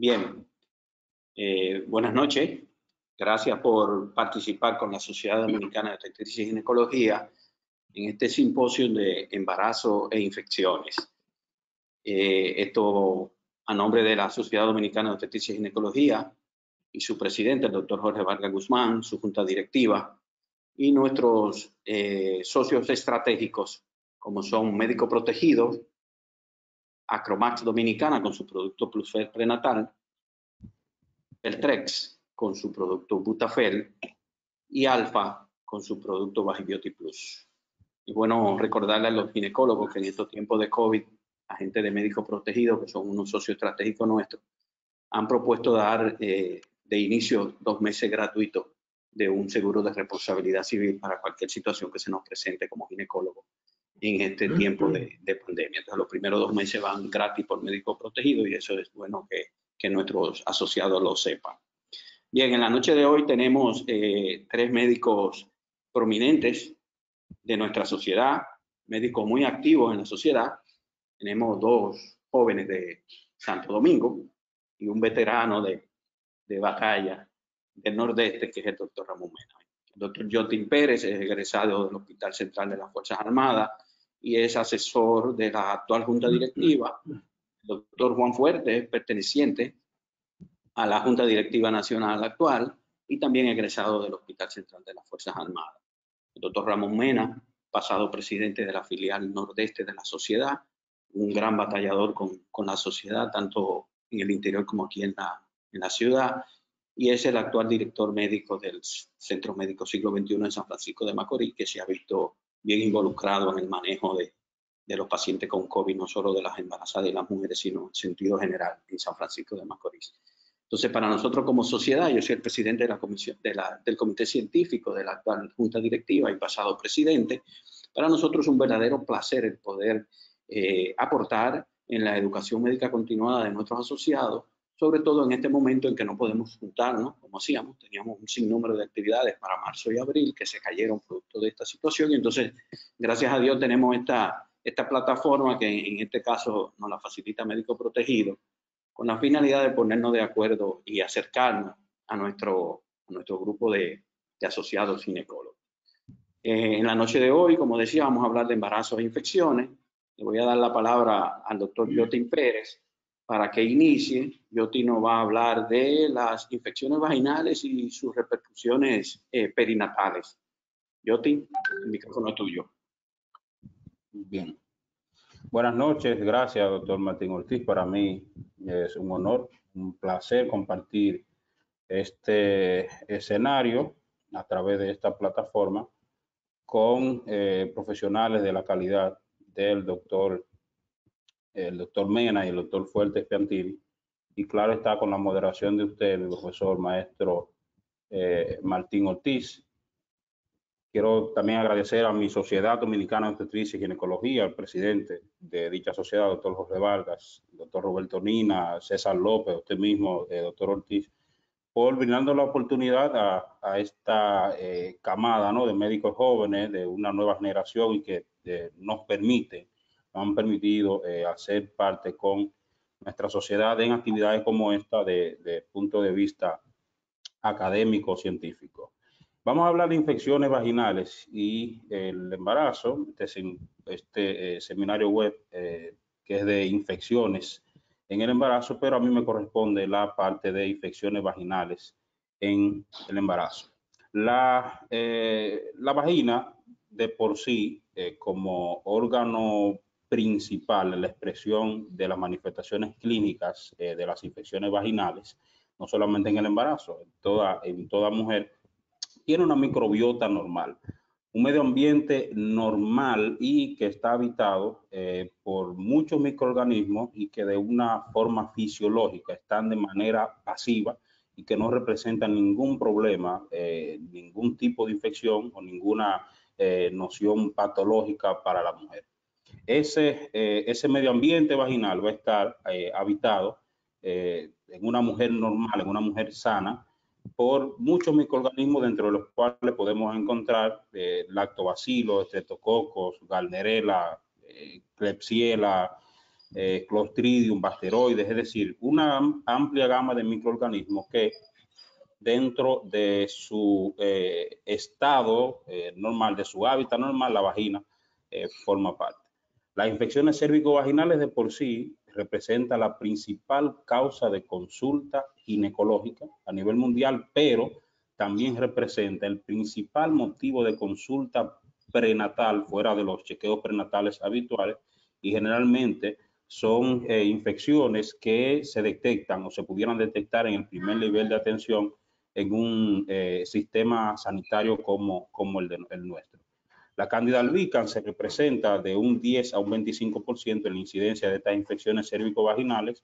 Bien, buenas noches. Gracias por participar con la Sociedad Dominicana de Obstetricia y Ginecología en este simposio de embarazo e infecciones. Esto a nombre de la Sociedad Dominicana de Obstetricia y Ginecología y su presidente, el doctor Jorge Vargas Guzmán, su junta directiva y nuestros socios estratégicos, como son Médico Protegido, Acromax Dominicana con su producto Plusfer prenatal, Peltrex con su producto Butafel y Alfa con su producto Bagibioti Plus. Y bueno, recordarle a los ginecólogos que en estos tiempos de COVID, agentes de Médico Protegido, que son unos socios estratégicos nuestros, han propuesto dar de inicio 2 meses gratuitos de un seguro de responsabilidad civil para cualquier situación que se nos presente como ginecólogo en este tiempo de pandemia. Entonces, los primeros 2 meses van gratis por Médico Protegido y eso es bueno que nuestros asociados lo sepan. Bien, en la noche de hoy tenemos 3 médicos prominentes de nuestra sociedad, médicos muy activos en la sociedad. Tenemos 2 jóvenes de Santo Domingo y un veterano de batalla del Nordeste, que es el doctor Ramón Mena. El doctor Jotin Pérez es egresado del Hospital Central de las Fuerzas Armadas y es asesor de la actual Junta Directiva. El doctor Juan Fuerte es perteneciente a la Junta Directiva Nacional actual y también egresado del Hospital Central de las Fuerzas Armadas. El doctor Ramón Mena, pasado presidente de la filial Nordeste de la sociedad, un gran batallador con la sociedad, tanto en el interior como aquí en la ciudad, y es el actual director médico del Centro Médico Siglo XXI en San Francisco de Macorís, que se ha visto bien involucrado en el manejo de los pacientes con COVID, no solo de las embarazadas y las mujeres, sino en sentido general en San Francisco de Macorís. Entonces, para nosotros como sociedad, yo soy el presidente de la comisión, del comité científico de la actual junta directiva y pasado presidente. Para nosotros es un verdadero placer el poder aportar en la educación médica continuada de nuestros asociados, sobre todo en este momento en que no podemos juntarnos como hacíamos. Teníamos un sinnúmero de actividades para marzo y abril que se cayeron producto de esta situación y entonces, gracias a Dios, tenemos esta plataforma que en este caso nos la facilita Médico Protegido, con la finalidad de ponernos de acuerdo y acercarnos a nuestro grupo de asociados ginecólogos. En la noche de hoy, como decía, vamos a hablar de embarazos e infecciones. Le voy a dar la palabra al doctor Jotin Pérez para que inicie. Jotin nos va a hablar de las infecciones vaginales y sus repercusiones perinatales. Jotin, el micrófono es tuyo. Bien. Buenas noches, gracias, doctor Martín Ortiz. Para mí es un honor, un placer compartir este escenario a través de esta plataforma con profesionales de la calidad del doctor Mena y el doctor Fuertes Piantini. Y claro está, con la moderación de usted, el profesor maestro Martín Ortiz. Quiero también agradecer a mi Sociedad Dominicana de Obstetricia y Ginecología, al presidente de dicha sociedad, doctor Jorge Vargas, doctor Roberto Nina, César López, usted mismo, doctor Ortiz, por brindando la oportunidad a esta camada, ¿no?, de médicos jóvenes, de una nueva generación y que nos han permitido hacer parte con nuestra sociedad en actividades como esta de punto de vista académico, científico. Vamos a hablar de infecciones vaginales y el embarazo, este seminario web que es de infecciones en el embarazo, pero a mí me corresponde la parte de infecciones vaginales en el embarazo. La vagina de por sí, como órgano principal en la expresión de las manifestaciones clínicas de las infecciones vaginales, no solamente en el embarazo, en toda mujer, tiene una microbiota normal, un medio ambiente normal y que está habitado por muchos microorganismos y que de una forma fisiológica están de manera pasiva y que no representan ningún problema, ningún tipo de infección o ninguna noción patológica para la mujer. Ese medio ambiente vaginal va a estar habitado en una mujer normal, en una mujer sana, por muchos microorganismos, dentro de los cuales podemos encontrar lactobacilos, estreptococos, gardnerella, klebsiella, Clostridium, bacteroides, es decir, una amplia gama de microorganismos que dentro de su estado normal, de su hábitat normal, la vagina forma parte. Las infecciones cérvico-vaginales de por sí representan la principal causa de consulta ginecológica a nivel mundial, pero también representa el principal motivo de consulta prenatal fuera de los chequeos prenatales habituales y generalmente son infecciones que se detectan o se pudieran detectar en el primer nivel de atención en un sistema sanitario como el nuestro. La Candida albicans se representa de un 10 a un 25% en la incidencia de estas infecciones cérvico-vaginales,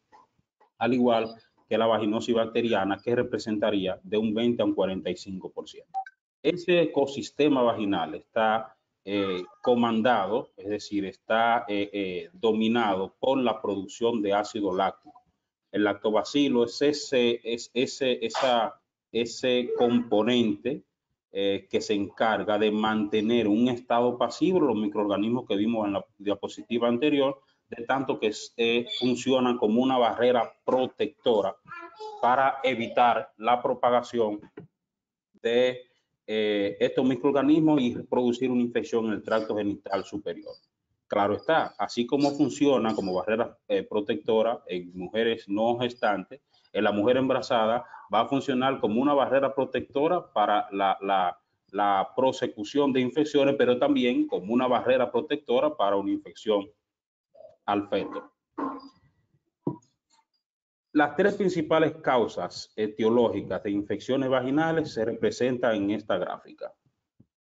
al igual que la vaginosis bacteriana, que representaría de un 20 a un 45%. Ese ecosistema vaginal está comandado, es decir, está dominado por la producción de ácido láctico. El lactobacilo es ese componente que se encarga de mantener un estado pasivo los microorganismos que vimos en la diapositiva anterior, de tanto que funcionan como una barrera protectora para evitar la propagación de estos microorganismos y producir una infección en el tracto genital superior. Claro está, así como funciona como barrera protectora en mujeres no gestantes, en la mujer embarazada va a funcionar como una barrera protectora para la prosecución de infecciones, pero también como una barrera protectora para una infección al feto. Las tres principales causas etiológicas de infecciones vaginales se representan en esta gráfica.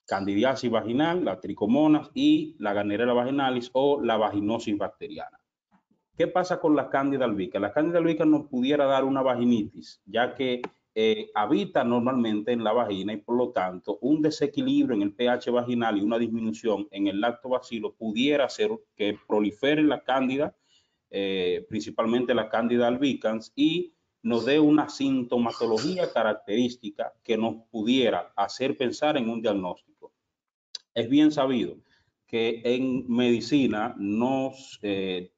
Candidiasis vaginal, la tricomonas y la Gardnerella vaginalis o la vaginosis bacteriana. ¿Qué pasa con la Candida albicans? La Candida albicans nos pudiera dar una vaginitis, ya que habita normalmente en la vagina y por lo tanto un desequilibrio en el pH vaginal y una disminución en el lactobacilo pudiera hacer que prolifere la cándida, principalmente la Candida albicans, y nos dé una sintomatología característica que nos pudiera hacer pensar en un diagnóstico. Es bien sabido que en medicina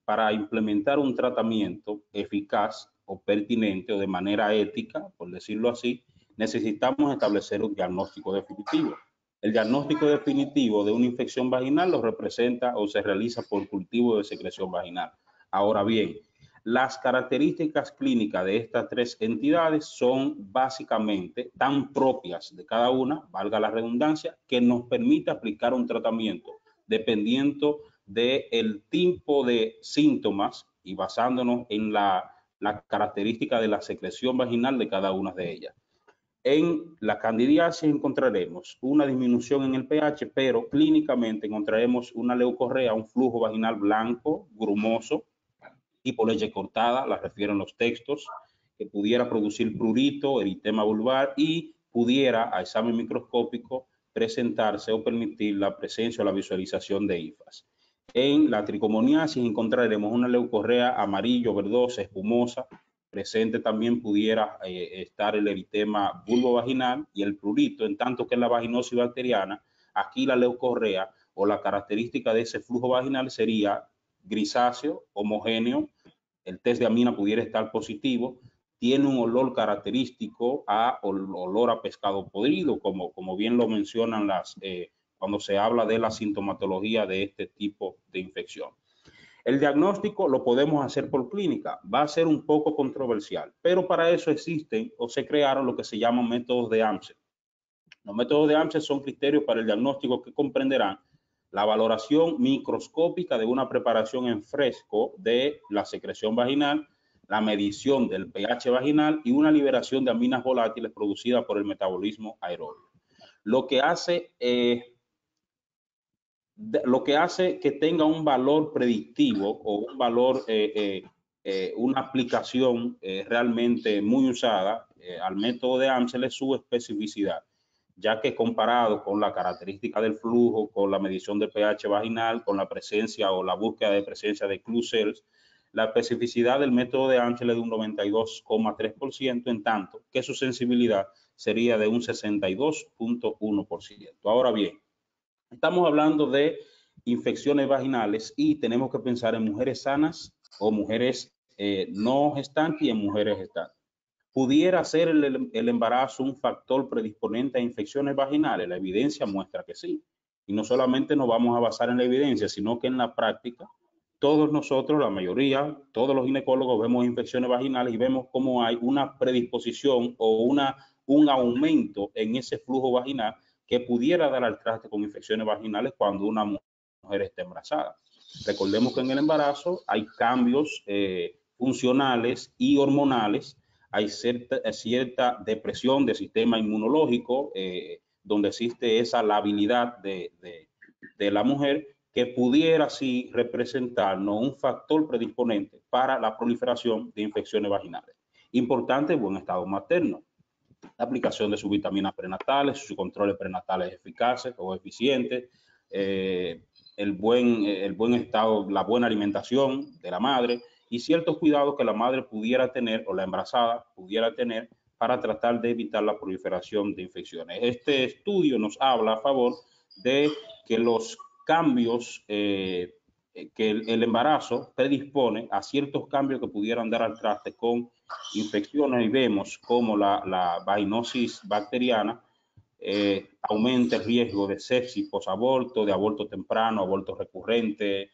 para implementar un tratamiento eficaz o pertinente o de manera ética, por decirlo así, necesitamos establecer un diagnóstico definitivo. El diagnóstico definitivo de una infección vaginal lo representa o se realiza por cultivo de secreción vaginal. Ahora bien, las características clínicas de estas tres entidades son básicamente tan propias de cada una, valga la redundancia, que nos permite aplicar un tratamiento dependiendo del tipo de síntomas y basándonos en la característica de la secreción vaginal de cada una de ellas. En la candidiasis encontraremos una disminución en el pH, pero clínicamente encontraremos una leucorrea, un flujo vaginal blanco, grumoso, tipo leche cortada, la refieren los textos, que pudiera producir prurito, eritema vulvar y pudiera a examen microscópico presentarse o permitir la presencia o la visualización de hifas. En la tricomoniasis encontraremos una leucorrea amarillo, verdosa, espumosa. Presente también pudiera estar el eritema vulvovaginal y el prurito, en tanto que en la vaginosis bacteriana, aquí la leucorrea o la característica de ese flujo vaginal sería grisáceo, homogéneo, el test de amina pudiera estar positivo, tiene un olor característico a olor a pescado podrido, como bien lo mencionan cuando se habla de la sintomatología de este tipo de infección. El diagnóstico lo podemos hacer por clínica, va a ser un poco controversial, pero para eso existen o se crearon lo que se llaman métodos de AMSET. Los métodos de AMSET son criterios para el diagnóstico que comprenderán la valoración microscópica de una preparación en fresco de la secreción vaginal, la medición del pH vaginal y una liberación de aminas volátiles producida por el metabolismo aeróbio. Lo que hace que tenga un valor predictivo o un valor, una aplicación realmente muy usada al método de AMSET es su especificidad, ya que comparado con la característica del flujo, con la medición del pH vaginal, con la presencia o la búsqueda de presencia de clue cells, la especificidad del método de AMSET es de un 92,3%, en tanto que su sensibilidad sería de un 62,1%. Ahora bien, estamos hablando de infecciones vaginales y tenemos que pensar en mujeres sanas o mujeres no gestantes y en mujeres gestantes. ¿Pudiera ser el embarazo un factor predisponente a infecciones vaginales? La evidencia muestra que sí. Y no solamente nos vamos a basar en la evidencia, sino que en la práctica, todos nosotros, la mayoría, todos los ginecólogos vemos infecciones vaginales y vemos cómo hay una predisposición o un aumento en ese flujo vaginal que pudiera dar al traste con infecciones vaginales cuando una mujer está embarazada. Recordemos que en el embarazo hay cambios funcionales y hormonales, hay cierta depresión del sistema inmunológico, donde existe esa labilidad de la mujer que pudiera así representarnos un factor predisponente para la proliferación de infecciones vaginales. Importante el buen estado materno, la aplicación de sus vitaminas prenatales, sus controles prenatales eficaces o eficientes, el buen estado, la buena alimentación de la madre y ciertos cuidados que la madre pudiera tener o la embarazada pudiera tener para tratar de evitar la proliferación de infecciones. Este estudio nos habla a favor de que los cambios que el embarazo predispone a ciertos cambios que pudieran dar al traste con infecciones, y vemos como la vaginosis bacteriana aumenta el riesgo de sepsis posaborto, de aborto temprano, aborto recurrente,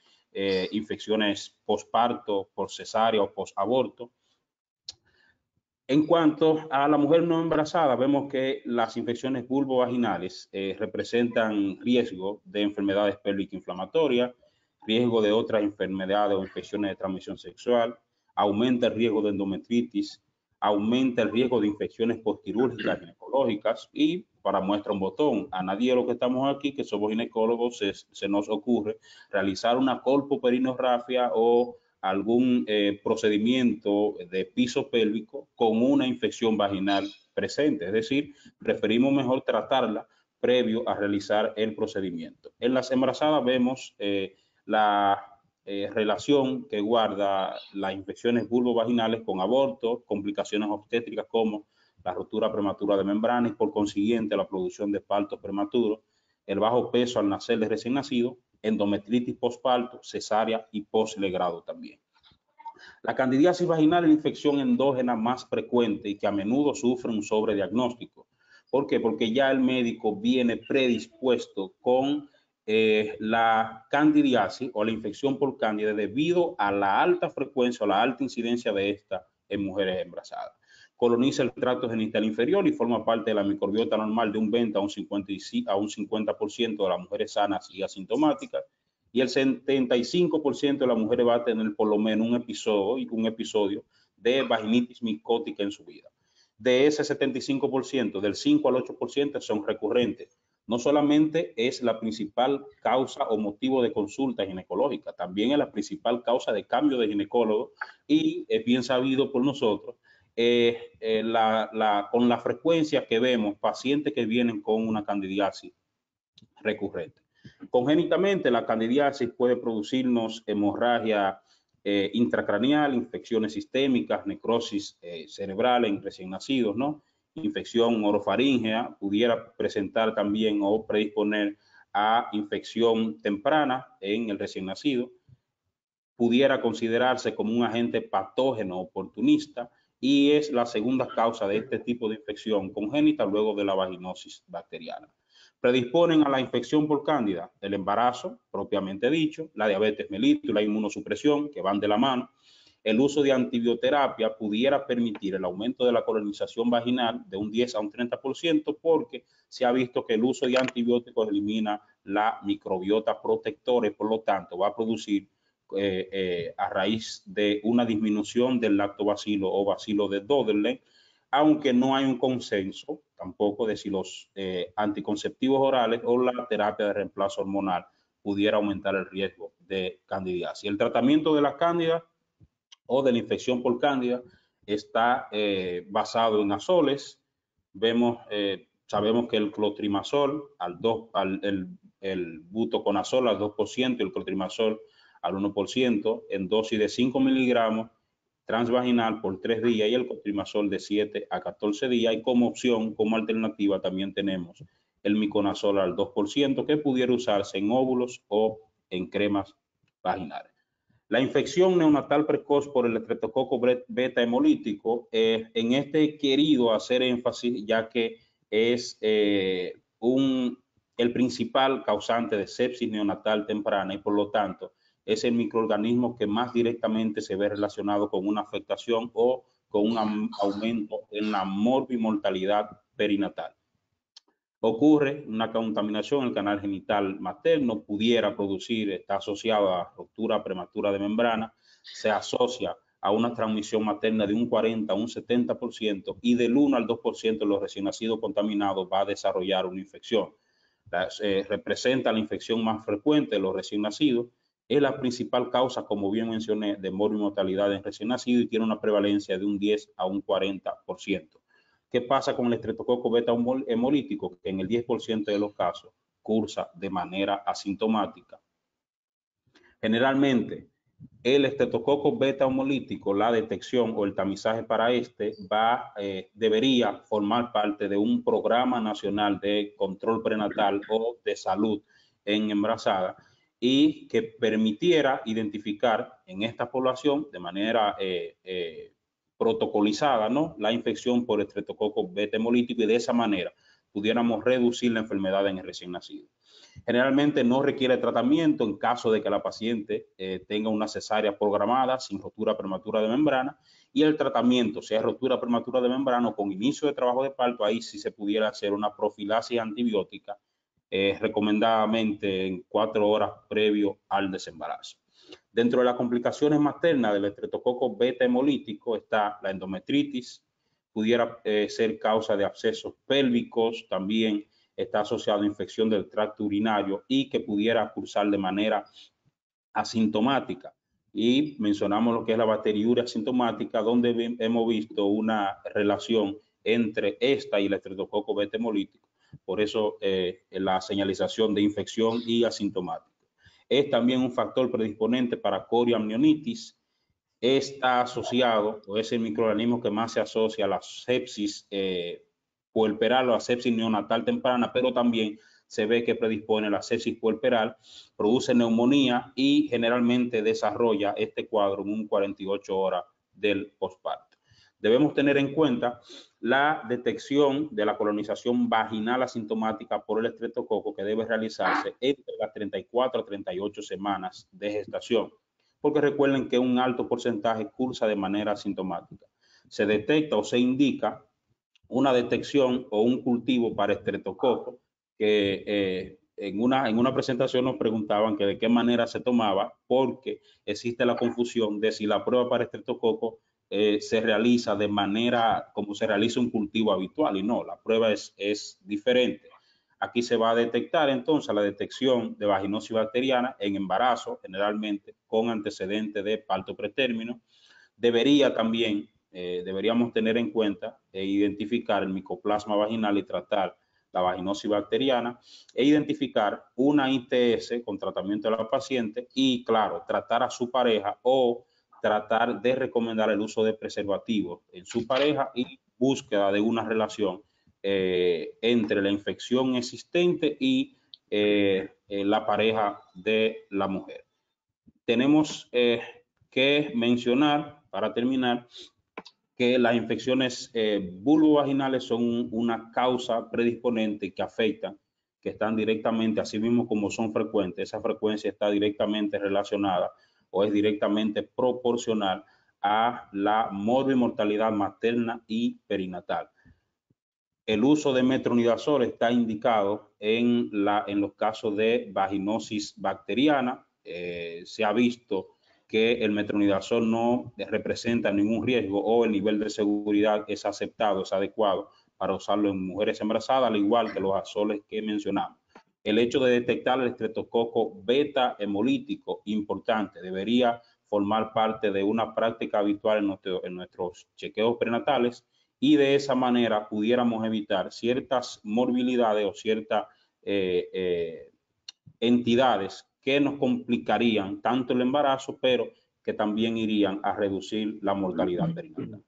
infecciones posparto, por cesárea o posaborto. En cuanto a la mujer no embarazada, vemos que las infecciones vulvovaginales representan riesgo de enfermedades pélvicas inflamatorias, riesgo de otras enfermedades o infecciones de transmisión sexual, aumenta el riesgo de endometritis, aumenta el riesgo de infecciones postquirúrgicas ginecológicas y, para muestra un botón, a nadie de los que estamos aquí, que somos ginecólogos, se nos ocurre realizar una colpoperinorrafia o algún procedimiento de piso pélvico con una infección vaginal presente. Es decir, preferimos mejor tratarla previo a realizar el procedimiento. En las embarazadas vemos la relación que guarda las infecciones vulvovaginales con abortos, complicaciones obstétricas como la rotura prematura de membrana y por consiguiente la producción de partos prematuros, el bajo peso al nacer de recién nacido, endometritis postparto, cesárea y postlegrado también. La candidiasis vaginal es la infección endógena más frecuente y que a menudo sufre un sobrediagnóstico. ¿Por qué? Porque ya el médico viene predispuesto con la candidiasis o la infección por cándida debido a la alta frecuencia o la alta incidencia de esta en mujeres embarazadas. Coloniza el tracto genital inferior y forma parte de la microbiota normal de un 20 a un 50% de las mujeres sanas y asintomáticas, y el 75% de las mujeres va a tener por lo menos un episodio de vaginitis micótica en su vida. De ese 75%, del 5 al 8% son recurrentes. No solamente es la principal causa o motivo de consulta ginecológica, también es la principal causa de cambio de ginecólogo y es bien sabido por nosotros con la frecuencia que vemos pacientes que vienen con una candidiasis recurrente. Congénitamente, la candidiasis puede producirnos hemorragia intracraneal, infecciones sistémicas, necrosis cerebral en recién nacidos, ¿no? Infección orofaríngea, pudiera presentar también o predisponer a infección temprana en el recién nacido, pudiera considerarse como un agente patógeno oportunista y es la segunda causa de este tipo de infección congénita luego de la vaginosis bacteriana. Predisponen a la infección por cándida, el embarazo propiamente dicho, la diabetes mellitus, la inmunosupresión que van de la mano. El uso de antibioterapia pudiera permitir el aumento de la colonización vaginal de un 10 a un 30% porque se ha visto que el uso de antibióticos elimina la microbiota protectora y por lo tanto va a producir a raíz de una disminución del lactobacilo o bacilo de Dodderlein, aunque no hay un consenso tampoco de si los anticonceptivos orales o la terapia de reemplazo hormonal pudiera aumentar el riesgo de candidiasis. El tratamiento de la cándida o de la infección por cándida está basado en azoles. Sabemos que el clotrimazol, el butoconazol al 2% y el clotrimazol al 1% en dosis de 5 miligramos transvaginal por 3 días y el clotrimazol de 7 a 14 días. Y como opción, como alternativa, también tenemos el miconazol al 2% que pudiera usarse en óvulos o en cremas vaginales. La infección neonatal precoz por el estreptococo beta hemolítico, en este he querido hacer énfasis ya que es el principal causante de sepsis neonatal temprana y por lo tanto es el microorganismo que más directamente se ve relacionado con una afectación o con un aumento en la morbimortalidad perinatal. Ocurre una contaminación en el canal genital materno, pudiera producir, está asociado a ruptura prematura de membrana, se asocia a una transmisión materna de un 40 a un 70% y del 1 al 2% de los recién nacidos contaminados va a desarrollar una infección. Representa la infección más frecuente de los recién nacidos, es la principal causa, como bien mencioné, de morbimortalidad en recién nacidos y tiene una prevalencia de un 10 a un 40%. ¿Qué pasa con el estreptococo beta hemolítico? Que en el 10% de los casos cursa de manera asintomática. Generalmente, el estreptococo beta hemolítico, la detección o el tamizaje para debería formar parte de un programa nacional de control prenatal o de salud en embarazada y que permitiera identificar en esta población de manera protocolizada, ¿no?, la infección por estreptococo beta hemolítico y de esa manera pudiéramos reducir la enfermedad en el recién nacido. Generalmente no requiere tratamiento en caso de que la paciente tenga una cesárea programada sin rotura prematura de membrana y el tratamiento, sea rotura prematura de membrana o con inicio de trabajo de parto, ahí sí se pudiera hacer una profilaxis antibiótica recomendadamente en 4 horas previo al desembarazo. Dentro de las complicaciones maternas del estreptococo beta hemolítico está la endometritis, pudiera ser causa de abscesos pélvicos, también está asociado a infección del tracto urinario y que pudiera cursar de manera asintomática. Y mencionamos lo que es la bacteriuria asintomática, donde hemos visto una relación entre esta y el estreptococo beta hemolítico. Por eso la señalización de infección y asintomática. Es también un factor predisponente para corioamnionitis. Está asociado, o es el microorganismo que más se asocia a la sepsis puerperal o a sepsis neonatal temprana, pero también se ve que predispone a la sepsis puerperal, produce neumonía y generalmente desarrolla este cuadro en un 48 horas del posparto. Debemos tener en cuenta la detección de la colonización vaginal asintomática por el estreptococo que debe realizarse entre las 34 a 38 semanas de gestación, porque recuerden que un alto porcentaje cursa de manera asintomática. Se detecta o se indica una detección o un cultivo para estreptococo que en una presentación nos preguntaban que de qué manera se tomaba, porque existe la confusión de si la prueba para estreptococo se realiza de manera como se realiza un cultivo habitual, y no, la prueba es diferente. Aquí se va a detectar entonces la detección de vaginosis bacteriana en embarazo, generalmente con antecedente de parto pretérmino. Deberíamos tener en cuenta e identificar el micoplasma vaginal y tratar la vaginosis bacteriana e identificar una ITS con tratamiento de la paciente y, claro, tratar a su pareja o tratar de recomendar el uso de preservativos en su pareja y búsqueda de una relación entre la infección existente y la pareja de la mujer. Tenemos que mencionar, para terminar, que las infecciones vulvovaginales son una causa predisponente que afectan, que están directamente, así mismo como son frecuentes, esa frecuencia está directamente relacionada o es directamente proporcional a la morbimortalidad materna y perinatal. El uso de metronidazol está indicado en los casos de vaginosis bacteriana. Se ha visto que el metronidazol no representa ningún riesgo o el nivel de seguridad es aceptado, es adecuado para usarlo en mujeres embarazadas, al igual que los azoles que mencionamos. El hecho de detectar el estreptococo beta hemolítico, importante, debería formar parte de una práctica habitual en nuestros chequeos prenatales y de esa manera pudiéramos evitar ciertas morbilidades o ciertas entidades que nos complicarían tanto el embarazo, pero que también irían a reducir la mortalidad perinatal.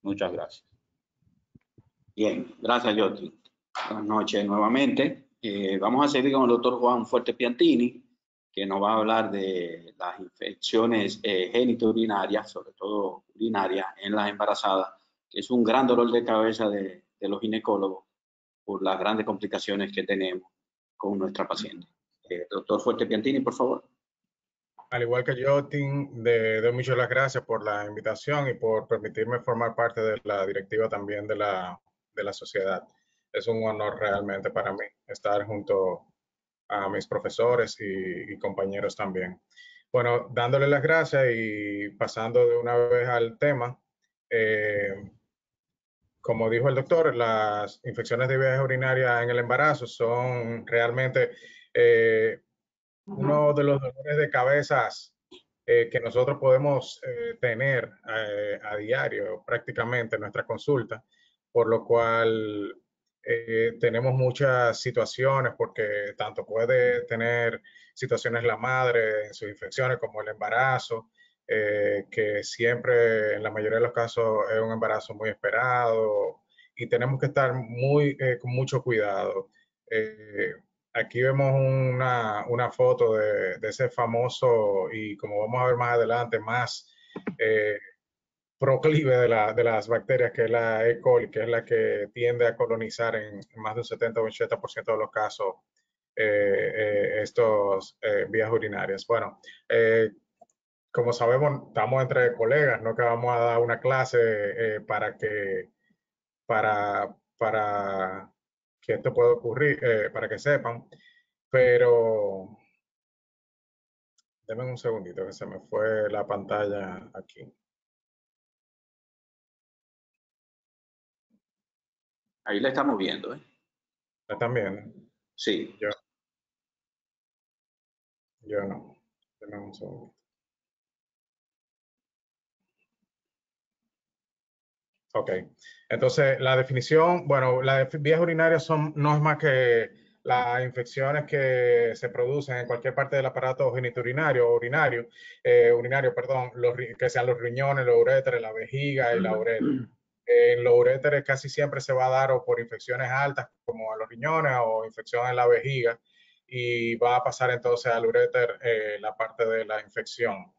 Muchas gracias. Bien, gracias, Joti. Buenas noches nuevamente. Vamos a seguir con el doctor Juan Fuerte Piantini. que nos va a hablar de las infecciones genitourinarias, sobre todo urinarias, en las embarazadas, que es un gran dolor de cabeza de los ginecólogos por las grandes complicaciones que tenemos con nuestra paciente. Doctor Fuerte Piantini, por favor. Al igual que yo, Tim, doy muchas las gracias por la invitación y por permitirme formar parte de la directiva también de la sociedad. Es un honor realmente para mí estar junto a mis profesores y compañeros también. Bueno, dándole las gracias y pasando de una vez al tema, como dijo el doctor, las infecciones de vías urinarias en el embarazo son realmente uno de los dolores de cabezas que nosotros podemos tener a diario prácticamente en nuestra consulta, por lo cual tenemos muchas situaciones, porque tanto puede tener situaciones la madre en sus infecciones como el embarazo, que siempre en la mayoría de los casos es un embarazo muy esperado y tenemos que estar con mucho cuidado. Aquí vemos una foto de ese famoso, y como vamos a ver más adelante, más proclive de las bacterias, que es la E. coli, que es la que tiende a colonizar en más de un 70 o 80% de los casos estos vías urinarias. Bueno, como sabemos, estamos entre colegas, no que vamos a dar una clase para que esto pueda ocurrir, para que sepan, pero denme un segundito que se me fue la pantalla aquí. Ahí la estamos viendo, ¿eh? ¿La están viendo? Sí. Yo no. Denme un segundo. Ok. Entonces, la definición, bueno, las vías urinarias no es más que las infecciones que se producen en cualquier parte del aparato genitourinario o urinario, perdón, que sean los riñones, los uréteres, la vejiga y la uretra. En los uréteres casi siempre se va a dar o por infecciones altas como a los riñones o infección en la vejiga, y va a pasar entonces al uréter la parte de la infección.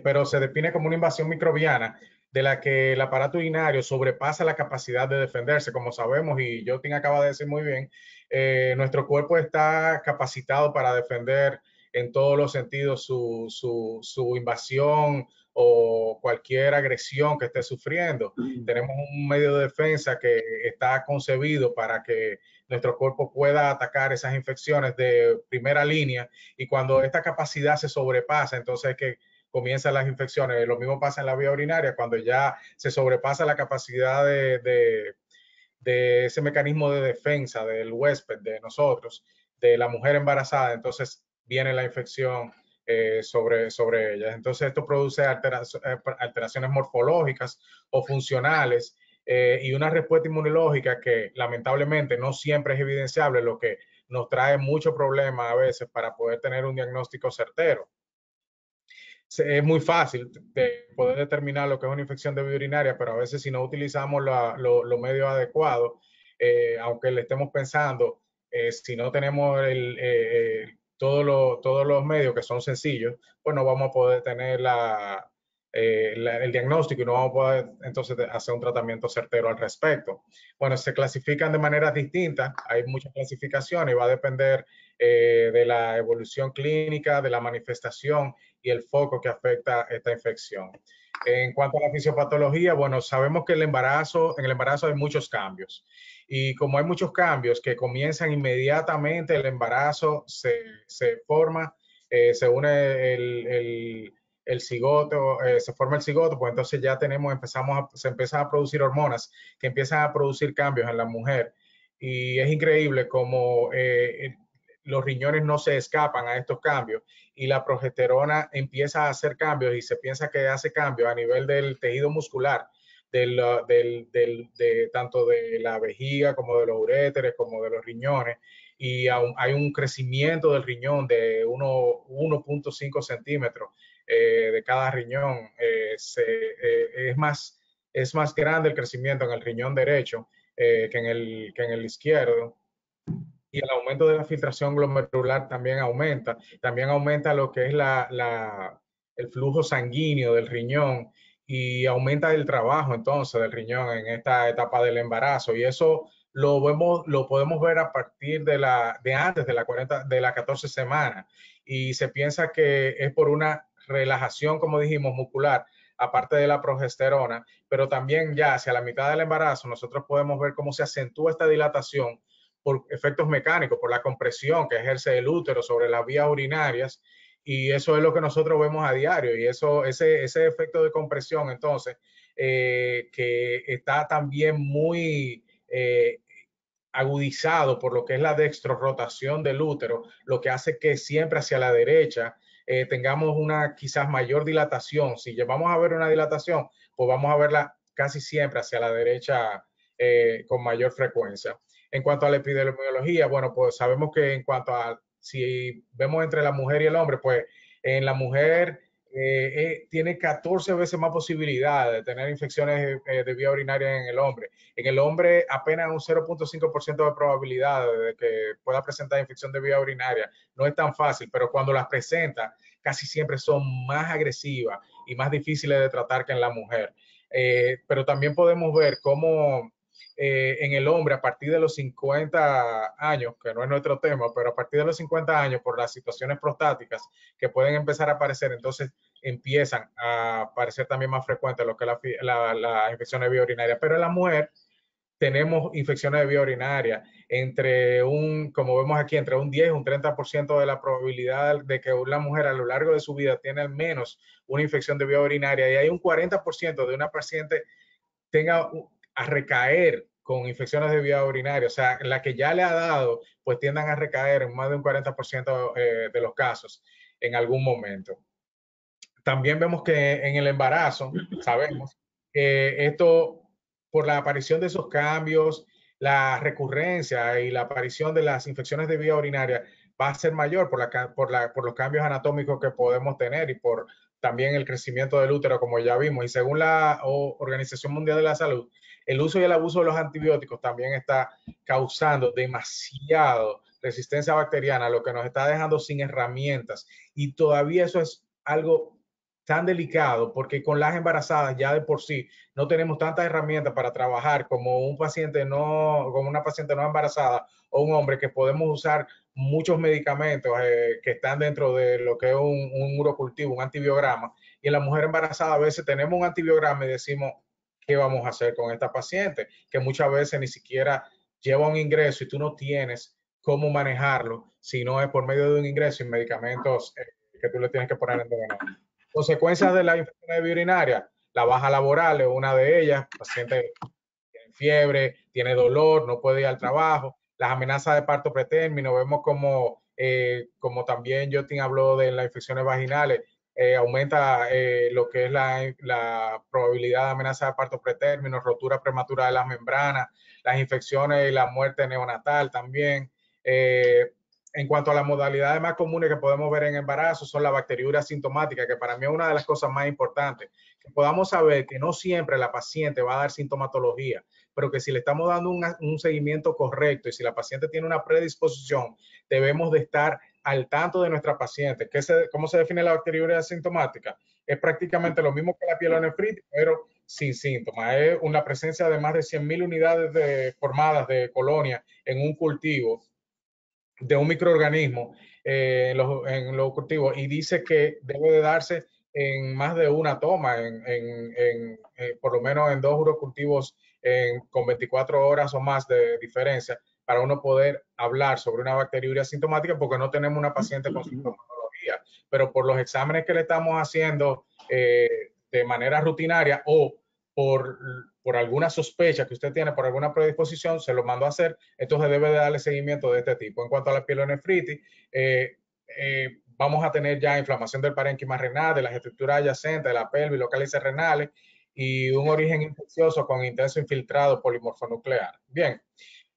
Pero se define como una invasión microbiana de la que el aparato urinario sobrepasa la capacidad de defenderse. Como sabemos, y Jotin acaba de decir muy bien, nuestro cuerpo está capacitado para defender en todos los sentidos su invasión o cualquier agresión que esté sufriendo. Tenemos un medio de defensa que está concebido para que nuestro cuerpo pueda atacar esas infecciones de primera línea, y cuando esta capacidad se sobrepasa, entonces es que comienzan las infecciones. Lo mismo pasa en la vía urinaria, cuando ya se sobrepasa la capacidad de ese mecanismo de defensa del huésped, de nosotros, de la mujer embarazada, entonces viene la infección sobre ella. Entonces esto produce alteraciones morfológicas o funcionales y una respuesta inmunológica que lamentablemente no siempre es evidenciable, lo que nos trae mucho problema a veces para poder tener un diagnóstico certero. Es muy fácil de poder determinar lo que es una infección de vía urinaria, pero a veces si no utilizamos los medios adecuados, aunque le estemos pensando, si no tenemos todos los medios que son sencillos, pues no vamos a poder tener el diagnóstico y no vamos a poder entonces hacer un tratamiento certero al respecto. Bueno, se clasifican de maneras distintas, hay muchas clasificaciones y va a depender de la evolución clínica, de la manifestación y el foco que afecta esta infección. En cuanto a la fisiopatología, bueno, sabemos que en el embarazo hay muchos cambios. Y como hay muchos cambios que comienzan inmediatamente, el embarazo se forma, se une el cigoto, se forma el cigoto, pues entonces ya se empiezan a producir hormonas que empiezan a producir cambios en la mujer. Y es increíble cómo los riñones no se escapan a estos cambios y la progesterona empieza a hacer cambios, y se piensa que hace cambios a nivel del tejido muscular, tanto de la vejiga como de los uréteres como de los riñones, y hay un crecimiento del riñón de 1.5 centímetros de cada riñón. Es más grande el crecimiento en el riñón derecho que en el izquierdo. y el aumento de la filtración glomerular también aumenta. También aumenta lo que es el flujo sanguíneo del riñón y aumenta el trabajo entonces del riñón en esta etapa del embarazo. Y eso lo podemos ver a partir de antes de la 14 semanas. Y se piensa que es por una relajación, como dijimos, muscular, aparte de la progesterona, pero también ya hacia la mitad del embarazo nosotros podemos ver cómo se acentúa esta dilatación por efectos mecánicos, por la compresión que ejerce el útero sobre las vías urinarias, y eso es lo que nosotros vemos a diario, y ese efecto de compresión, entonces, que está también muy agudizado por lo que es la dextrorrotación del útero, lo que hace que siempre hacia la derecha tengamos una quizás mayor dilatación. Si vamos a ver una dilatación, pues vamos a verla casi siempre hacia la derecha con mayor frecuencia. En cuanto a la epidemiología, bueno, pues sabemos que en cuanto a si vemos entre la mujer y el hombre, pues en la mujer tiene 14 veces más posibilidad de tener infecciones de vía urinaria en el hombre. En el hombre apenas un 0.5% de probabilidad de que pueda presentar infección de vía urinaria. No es tan fácil, pero cuando las presenta, casi siempre son más agresivas y más difíciles de tratar que en la mujer. Pero también podemos ver cómo en el hombre a partir de los 50 años, que no es nuestro tema, pero a partir de los 50 años por las situaciones prostáticas que pueden empezar a aparecer, entonces empiezan a aparecer también más frecuentes lo que es la infección de vía urinaria. Pero en la mujer tenemos infecciones de vía urinaria como vemos aquí, entre un 10 y un 30% de la probabilidad de que una mujer a lo largo de su vida tiene al menos una infección de vía urinaria, y hay un 40% de una paciente tenga a recaer con infecciones de vía urinaria, o sea, la que ya le ha dado, pues tiendan a recaer en más de un 40% de los casos en algún momento. También vemos que en el embarazo, sabemos que esto, por la aparición de esos cambios, la recurrencia y la aparición de las infecciones de vía urinaria va a ser mayor por los cambios anatómicos que podemos tener y por también el crecimiento del útero, como ya vimos. Y según la Organización Mundial de la Salud, el uso y el abuso de los antibióticos también está causando demasiado resistencia bacteriana, lo que nos está dejando sin herramientas. Y todavía eso es algo tan delicado porque con las embarazadas ya de por sí no tenemos tantas herramientas para trabajar como una paciente no embarazada o un hombre, que podemos usar muchos medicamentos que están dentro de lo que es un urocultivo, un antibiograma, y en la mujer embarazada a veces tenemos un antibiograma y decimos, ¿qué vamos a hacer con esta paciente? Que muchas veces ni siquiera lleva un ingreso y tú no tienes cómo manejarlo si no es por medio de un ingreso y medicamentos que tú le tienes que poner en endovenoso. Consecuencias de la infección de vía urinaria: la baja laboral es una de ellas. El paciente tiene fiebre, tiene dolor, no puede ir al trabajo. Las amenazas de parto pretérmino, vemos como también Jotin habló de las infecciones vaginales, aumenta lo que es la probabilidad de amenaza de parto pretérmino, rotura prematura de las membranas, las infecciones y la muerte neonatal también. En cuanto a las modalidades más comunes que podemos ver en embarazo, son la bacteriuria asintomática, que para mí es una de las cosas más importantes, que podamos saber que no siempre la paciente va a dar sintomatología, pero que si le estamos dando un seguimiento correcto y si la paciente tiene una predisposición, debemos de estar al tanto de nuestra paciente. ¿Cómo se define la bacteriuria asintomática? Es prácticamente lo mismo que la pielonefritis, pero sin síntomas. Es una presencia de más de 100.000 unidades formadas de colonia en un cultivo de un microorganismo en los cultivos, y dice que debe de darse en más de una toma, por lo menos en 2 urocultivos con 24 horas o más de diferencia, para uno poder hablar sobre una bacteriuria asintomática, porque no tenemos una paciente con sintomatología, pero por los exámenes que le estamos haciendo de manera rutinaria o por alguna sospecha que usted tiene, por alguna predisposición, se lo mandó a hacer, entonces debe de darle seguimiento de este tipo. En cuanto a la pielonefritis, vamos a tener ya inflamación del parénquima renal, de las estructuras adyacentes, de la pelvis, locales renales, y un origen infeccioso con intenso infiltrado polimorfonuclear. Bien,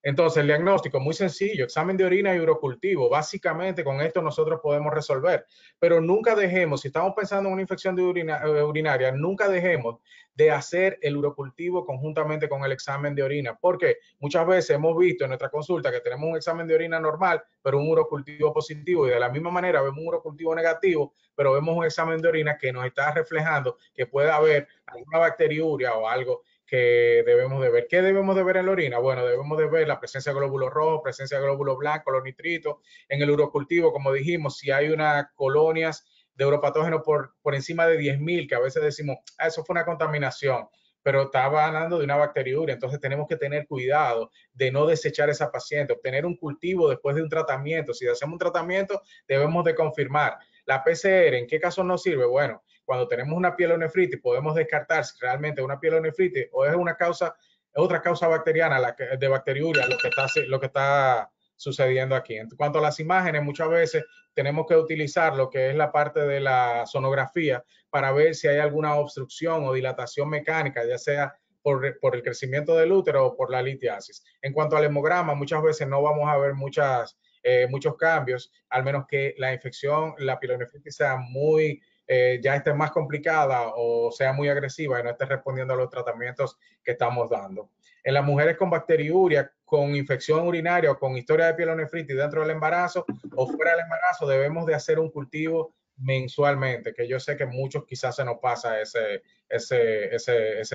Entonces, el diagnóstico muy sencillo, examen de orina y urocultivo. Básicamente, con esto nosotros podemos resolver. Pero nunca dejemos, si estamos pensando en una infección de urinaria, nunca dejemos de hacer el urocultivo conjuntamente con el examen de orina. Porque muchas veces hemos visto en nuestra consulta que tenemos un examen de orina normal, pero un urocultivo positivo. Y de la misma manera vemos un urocultivo negativo, pero vemos un examen de orina que nos está reflejando que puede haber alguna bacteriuria o algo que debemos de ver. ¿Qué debemos de ver en la orina? Bueno, debemos de ver la presencia de glóbulos rojos, presencia de glóbulos blancos, los nitritos. En el urocultivo, como dijimos, si hay unas colonias de uropatógenos por encima de 10.000, que a veces decimos, eso fue una contaminación, pero estaba hablando de una bacteriuria. Entonces tenemos que tener cuidado de no desechar esa paciente, obtener un cultivo después de un tratamiento. Si hacemos un tratamiento, debemos de confirmar. La PCR, ¿en qué caso nos sirve? Bueno, cuando tenemos una pielonefritis, podemos descartar si realmente es una pielonefritis o es una causa, otra causa bacteriana, de bacteriuria, lo que está sucediendo aquí. En cuanto a las imágenes, muchas veces tenemos que utilizar lo que es la parte de la sonografía para ver si hay alguna obstrucción o dilatación mecánica, ya sea por el crecimiento del útero o por la litiasis. En cuanto al hemograma, muchas veces no vamos a ver muchos cambios, al menos que la infección, la pielonefritis sea muy ya esté más complicada o sea muy agresiva y no esté respondiendo a los tratamientos que estamos dando. En las mujeres con bacteriuria, con infección urinaria o con historia de pielonefritis dentro del embarazo o fuera del embarazo, debemos de hacer un cultivo mensualmente, que yo sé que muchos quizás se nos pasa ese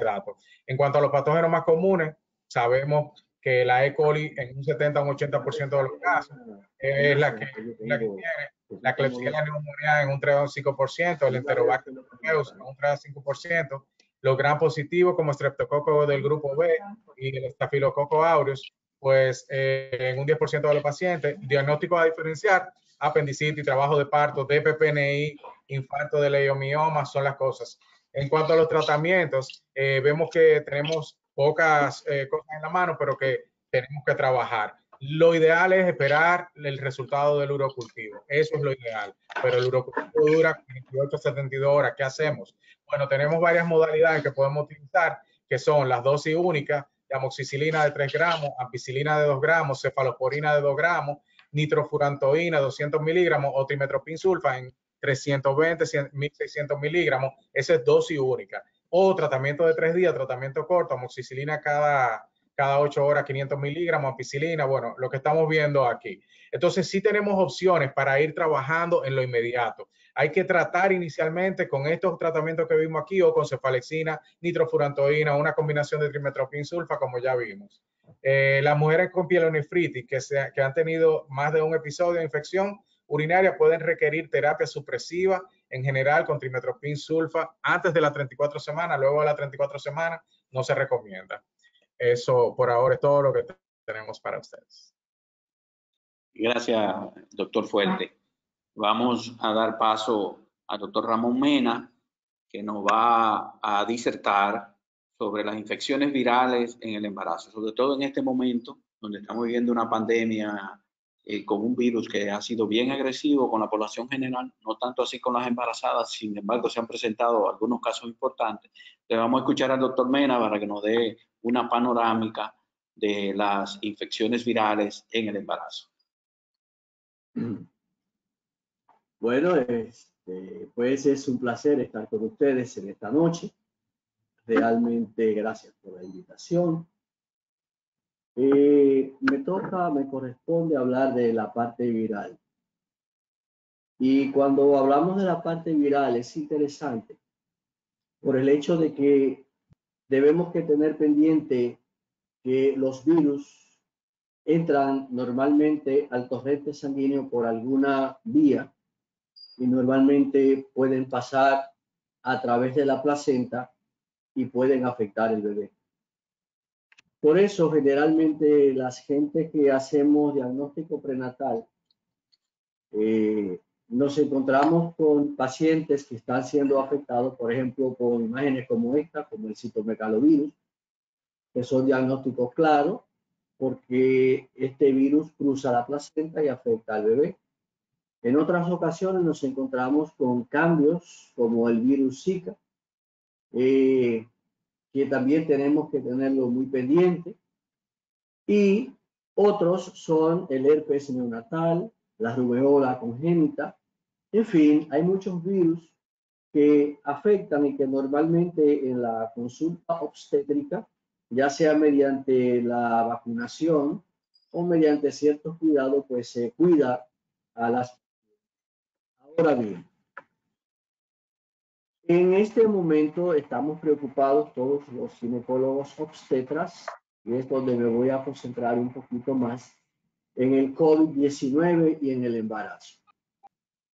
dato. En cuanto a los patógenos más comunes, sabemos que la E. coli en un 70 o un 80% de los casos es la que tiene. La Klebsiella pneumoniae en un 3 o un 5%, el Enterobacter pyogenes en un 3 o 5%, los gram positivos como Streptococcus del grupo B y el Staphylococcus aureus, pues en un 10% de los pacientes. Diagnóstico a diferenciar: apendicitis, trabajo de parto, DPPNI, infarto de leiomioma, son las cosas. En cuanto a los tratamientos, vemos que tenemos pocas cosas en la mano, pero que tenemos que trabajar. Lo ideal es esperar el resultado del urocultivo. Eso es lo ideal. Pero el urocultivo dura 48 a 72 horas. ¿Qué hacemos? Bueno, tenemos varias modalidades que podemos utilizar, que son las dosis únicas, de amoxicilina de 3 gramos, ampicilina de 2 gramos, cefalosporina de 2 gramos, nitrofurantoína 200 miligramos o trimetoprim sulfa en 320, 1600 miligramos. Esa es dosis única. O tratamiento de 3 días, tratamiento corto, amoxicilina cada 8 horas, 500 miligramos, ampicilina, bueno, lo que estamos viendo aquí. Entonces, sí tenemos opciones para ir trabajando en lo inmediato. Hay que tratar inicialmente con estos tratamientos que vimos aquí o con cefalexina, nitrofurantoína, una combinación de trimetoprim sulfa, como ya vimos. Las mujeres con pielonefritis que han tenido más de un episodio de infección urinaria pueden requerir terapia supresiva, en general con trimetoprim sulfa, antes de las 34 semanas. Luego de las 34 semanas no se recomienda. Eso por ahora es todo lo que tenemos para ustedes. Gracias, doctor Fuerte. Vamos a dar paso al doctor Ramón Mena, que nos va a disertar sobre las infecciones virales en el embarazo, sobre todo en este momento donde estamos viviendo una pandemia con un virus que ha sido bien agresivo con la población general, no tanto así con las embarazadas. Sin embargo, se han presentado algunos casos importantes. Le vamos a escuchar al doctor Mena para que nos dé una panorámica de las infecciones virales en el embarazo. Bueno, pues es un placer estar con ustedes en esta noche. Realmente gracias por la invitación. Me corresponde hablar de la parte viral. Y cuando hablamos de la parte viral es interesante por el hecho de que debemos que tener pendiente que los virus entran normalmente al torrente sanguíneo por alguna vía y normalmente pueden pasar a través de la placenta y pueden afectar el bebé. Por eso, generalmente, las gentes que hacemos diagnóstico prenatal, nos encontramos con pacientes que están siendo afectados, por ejemplo, con imágenes como esta, como el citomegalovirus, que son diagnósticos claros, porque este virus cruza la placenta y afecta al bebé. En otras ocasiones nos encontramos con cambios como el virus Zika, que también tenemos que tenerlo muy pendiente. Y Otros son el herpes neonatal, la rubeola congénita. En fin, hay muchos virus que afectan y que normalmente en la consulta obstétrica, ya sea mediante la vacunación o mediante ciertos cuidados, pues se cuida a las. Ahora bien, en este momento estamos preocupados todos los ginecólogos obstetras, y es donde me voy a concentrar un poquito más, en el COVID-19 y en el embarazo.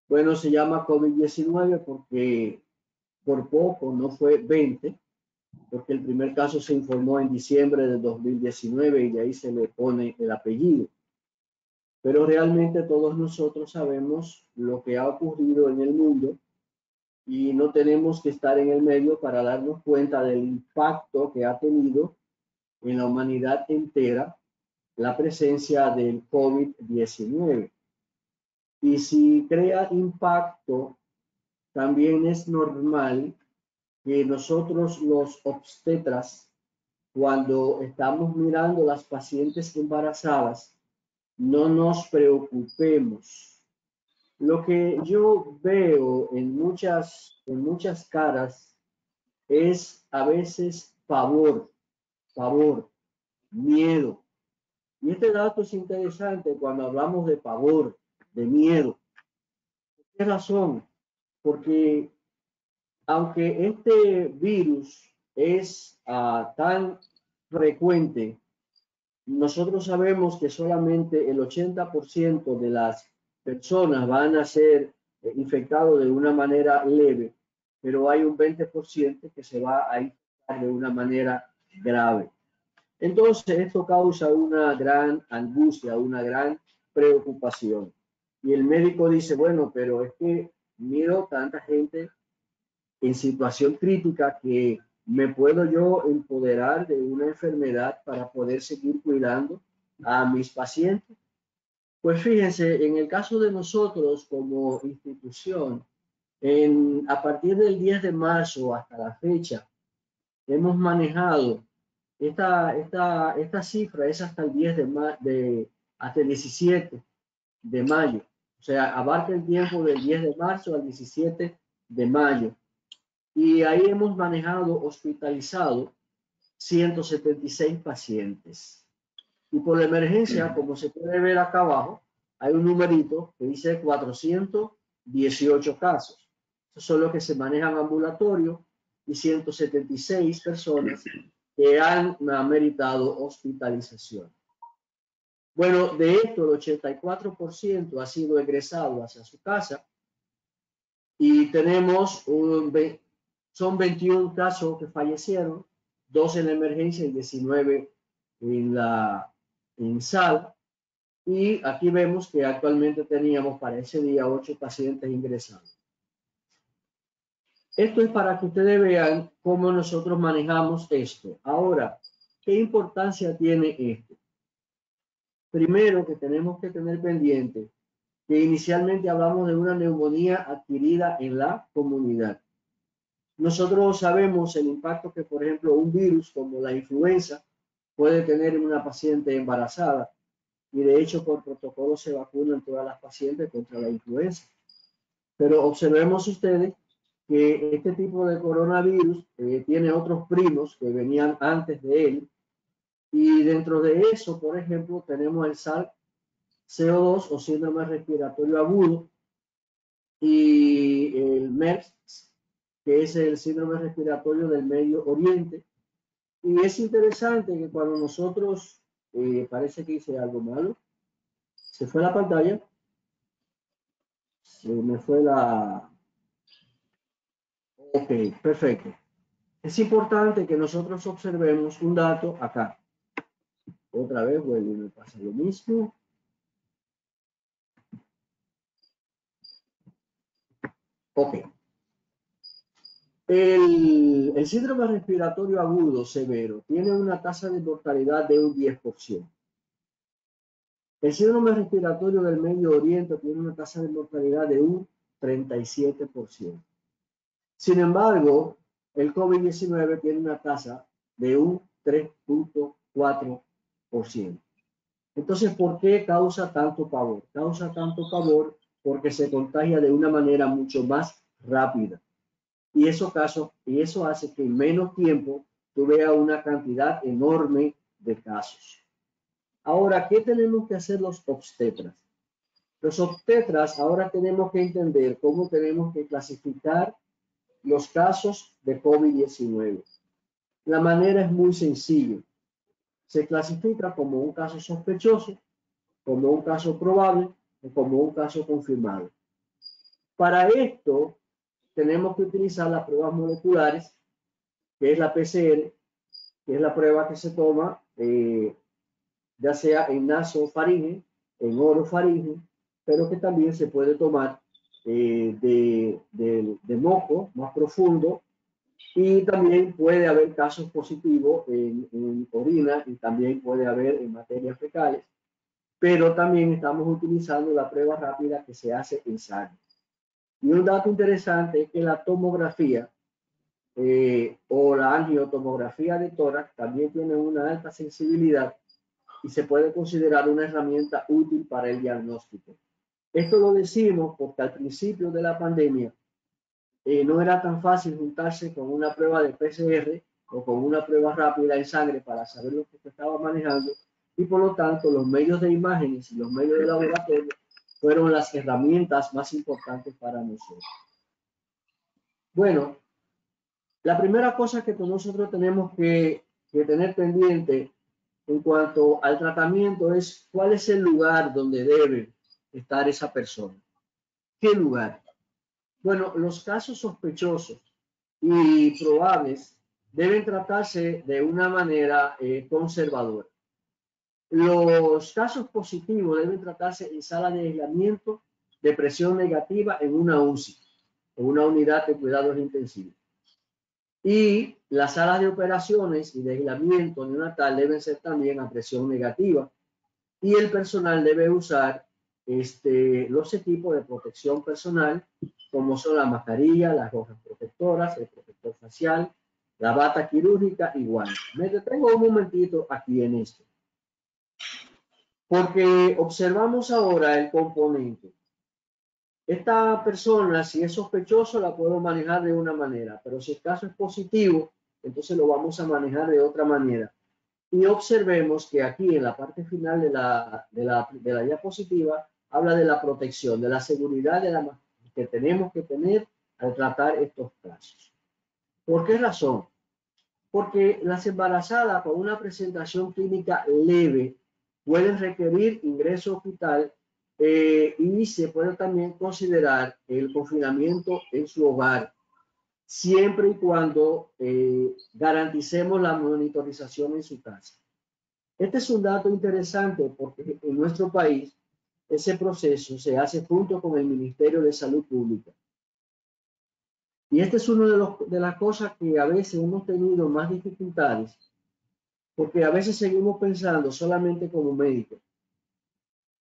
Bueno, se llama COVID-19 porque por poco no fue 20, porque el primer caso se informó en diciembre de 2019 y de ahí se le pone el apellido. Pero realmente todos nosotros sabemos lo que ha ocurrido en el mundo y no tenemos que estar en el medio para darnos cuenta del impacto que ha tenido en la humanidad entera la presencia del COVID-19. Y si crea impacto, también es normal que nosotros los obstetras, cuando estamos mirando las pacientes embarazadas, no nos preocupemos. Lo que yo veo en muchas caras es a veces pavor, miedo. Y este dato es interesante cuando hablamos de pavor, de miedo. ¿Por qué razón? Porque aunque este virus es tan frecuente, nosotros sabemos que solamente el 80% de las personas van a ser infectados de una manera leve, pero hay un 20% que se va a infectar de una manera grave. Entonces, esto causa una gran angustia, una gran preocupación. Y el médico dice, bueno, pero es que miro tanta gente en situación crítica que me puedo yo empoderar de una enfermedad para poder seguir cuidando a mis pacientes. Pues fíjense, en el caso de nosotros como institución, a partir del 10 de marzo hasta la fecha, hemos manejado esta cifra es hasta el 10 hasta el 17 de mayo. O sea, abarca el tiempo del 10 de marzo al 17 de mayo. Y ahí hemos manejado, hospitalizado 176 pacientes. Y por la emergencia, como se puede ver acá abajo, hay un numerito que dice 418 casos. Esos son los que se manejan ambulatorio y 176 personas que han meritado hospitalización. Bueno, de esto el 84% ha sido egresado hacia su casa y tenemos son 21 casos que fallecieron, 2 en la emergencia y 19 en sala. Y aquí vemos que actualmente teníamos para ese día 8 pacientes ingresados. Esto es para que ustedes vean cómo nosotros manejamos esto. Ahora, ¿qué importancia tiene esto? Primero que tenemos que tener pendiente que inicialmente hablamos de una neumonía adquirida en la comunidad. Nosotros sabemos el impacto que, por ejemplo, un virus como la influenza puede tener en una paciente embarazada. Y de hecho, por protocolo se vacunan todas las pacientes contra la influenza. Pero observemos ustedes que este tipo de coronavirus tiene otros primos que venían antes de él. Y dentro de eso, por ejemplo, tenemos el SARS-CoV-2 o síndrome respiratorio agudo y el MERS, que es el síndrome respiratorio del Medio Oriente. Y es interesante que cuando nosotros, parece que hice algo malo, se fue la pantalla, se me fue la. Ok, perfecto. Es importante que nosotros observemos un dato acá. Otra vez vuelve y me pasa lo mismo. Ok. El síndrome respiratorio agudo severo tiene una tasa de mortalidad de un 10%. El síndrome respiratorio del Medio Oriente tiene una tasa de mortalidad de un 37%. Sin embargo, el COVID-19 tiene una tasa de un 3.4%. Entonces, ¿por qué causa tanto pavor? Causa tanto pavor porque se contagia de una manera mucho más rápida. Y eso hace que en menos tiempo tú veas una cantidad enorme de casos. Ahora, ¿qué tenemos que hacer los obstetras? Los obstetras ahora tenemos que entender cómo tenemos que clasificar los casos de COVID-19. La manera es muy sencilla. Se clasifica como un caso sospechoso, como un caso probable o como un caso confirmado. Para esto, tenemos que utilizar las pruebas moleculares, que es la PCR, que es la prueba que se toma ya sea en nasofaringe, en orofaringe, pero que también se puede tomar de moco más profundo, y también puede haber casos positivos en orina y también puede haber en materias fecales, pero también estamos utilizando la prueba rápida que se hace en sangre. Y un dato interesante es que la tomografía o la angiotomografía de tórax también tiene una alta sensibilidad y se puede considerar una herramienta útil para el diagnóstico. Esto lo decimos porque al principio de la pandemia no era tan fácil juntarse con una prueba de PCR o con una prueba rápida en sangre para saber lo que se estaba manejando, y por lo tanto los medios de imágenes y los medios de laboratorio fueron las herramientas más importantes para nosotros. Bueno, la primera cosa que nosotros tenemos que tener pendiente en cuanto al tratamiento es cuál es el lugar donde debe estar esa persona. ¿Qué lugar? Bueno, los casos sospechosos y probables deben tratarse de una manera conservadora. Los casos positivos deben tratarse en sala de aislamiento de presión negativa en una UCI, en una unidad de cuidados intensivos. Y las salas de operaciones y de aislamiento neonatal deben ser también a presión negativa, y el personal debe usar los equipos de protección personal, como son la mascarilla, las hojas protectoras, el protector facial, la bata quirúrgica y guantes. Me detengo un momentito aquí en esto, porque observamos ahora el componente. Esta persona, si es sospechoso, la puedo manejar de una manera, pero si el caso es positivo, entonces lo vamos a manejar de otra manera. Y observemos que aquí en la parte final de la diapositiva habla de la protección, de la seguridad que tenemos que tener al tratar estos casos. ¿Por qué razón? Porque las embarazadas con una presentación clínica leve pueden requerir ingreso a hospital y se puede también considerar el confinamiento en su hogar, siempre y cuando garanticemos la monitorización en su casa. Este es un dato interesante porque en nuestro país ese proceso se hace junto con el Ministerio de Salud Pública. Y este es uno de las cosas que a veces hemos tenido más dificultades, porque a veces seguimos pensando solamente como médicos.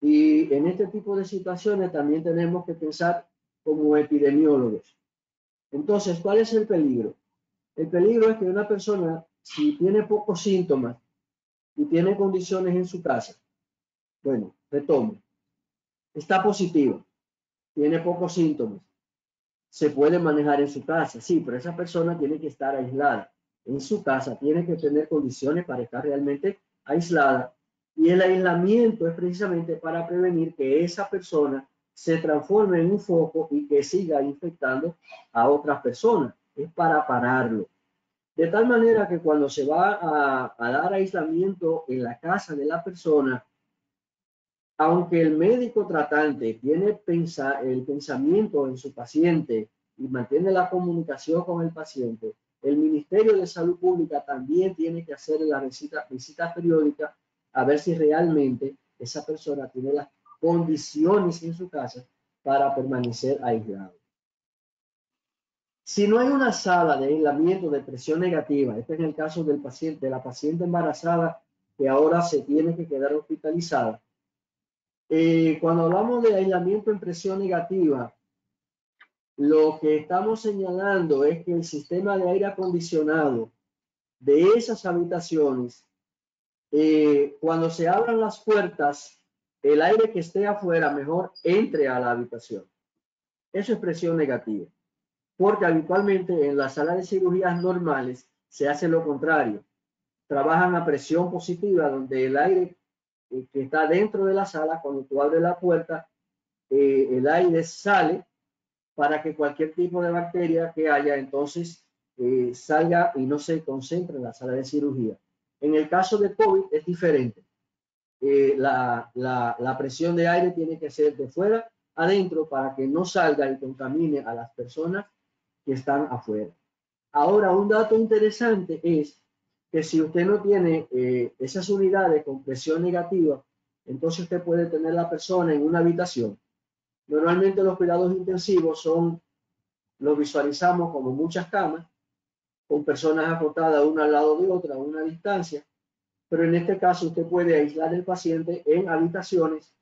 Y en este tipo de situaciones también tenemos que pensar como epidemiólogos. Entonces, ¿cuál es el peligro? El peligro es que una persona, si tiene pocos síntomas y tiene condiciones en su casa, bueno, retomo, está positivo, tiene pocos síntomas, se puede manejar en su casa, sí, pero esa persona tiene que estar aislada en su casa, tiene que tener condiciones para estar realmente aislada, y el aislamiento es precisamente para prevenir que esa persona se transforme en un foco y que siga infectando a otras personas, es para pararlo. De tal manera que cuando se va a dar aislamiento en la casa de la persona, aunque el médico tratante tiene el pensamiento en su paciente y mantiene la comunicación con el paciente, el Ministerio de Salud Pública también tiene que hacer la visita periódica a ver si realmente esa persona tiene las condiciones en su casa para permanecer aislado. Si no hay una sala de aislamiento de presión negativa, este es el caso del paciente, de la paciente embarazada que ahora se tiene que quedar hospitalizada. Cuando hablamos de aislamiento en presión negativa, lo que estamos señalando es que el sistema de aire acondicionado de esas habitaciones cuando se abran las puertas, el aire que esté afuera mejor entre a la habitación. Eso es presión negativa, porque habitualmente en las salas de cirugías normales se hace lo contrario. Trabajan a presión positiva, donde el aire que está dentro de la sala, cuando tú abres la puerta, el aire sale para que cualquier tipo de bacteria que haya entonces salga y no se concentre en la sala de cirugía. En el caso de COVID es diferente. La presión de aire tiene que ser de fuera adentro para que no salga y contamine a las personas que están afuera. Ahora, un dato interesante es que si usted no tiene esas unidades con presión negativa, entonces usted puede tener la persona en una habitación. Normalmente los cuidados intensivos los visualizamos como muchas camas, con personas acostadas una al lado de otra a una distancia, pero en este caso usted puede aislar al paciente en habitaciones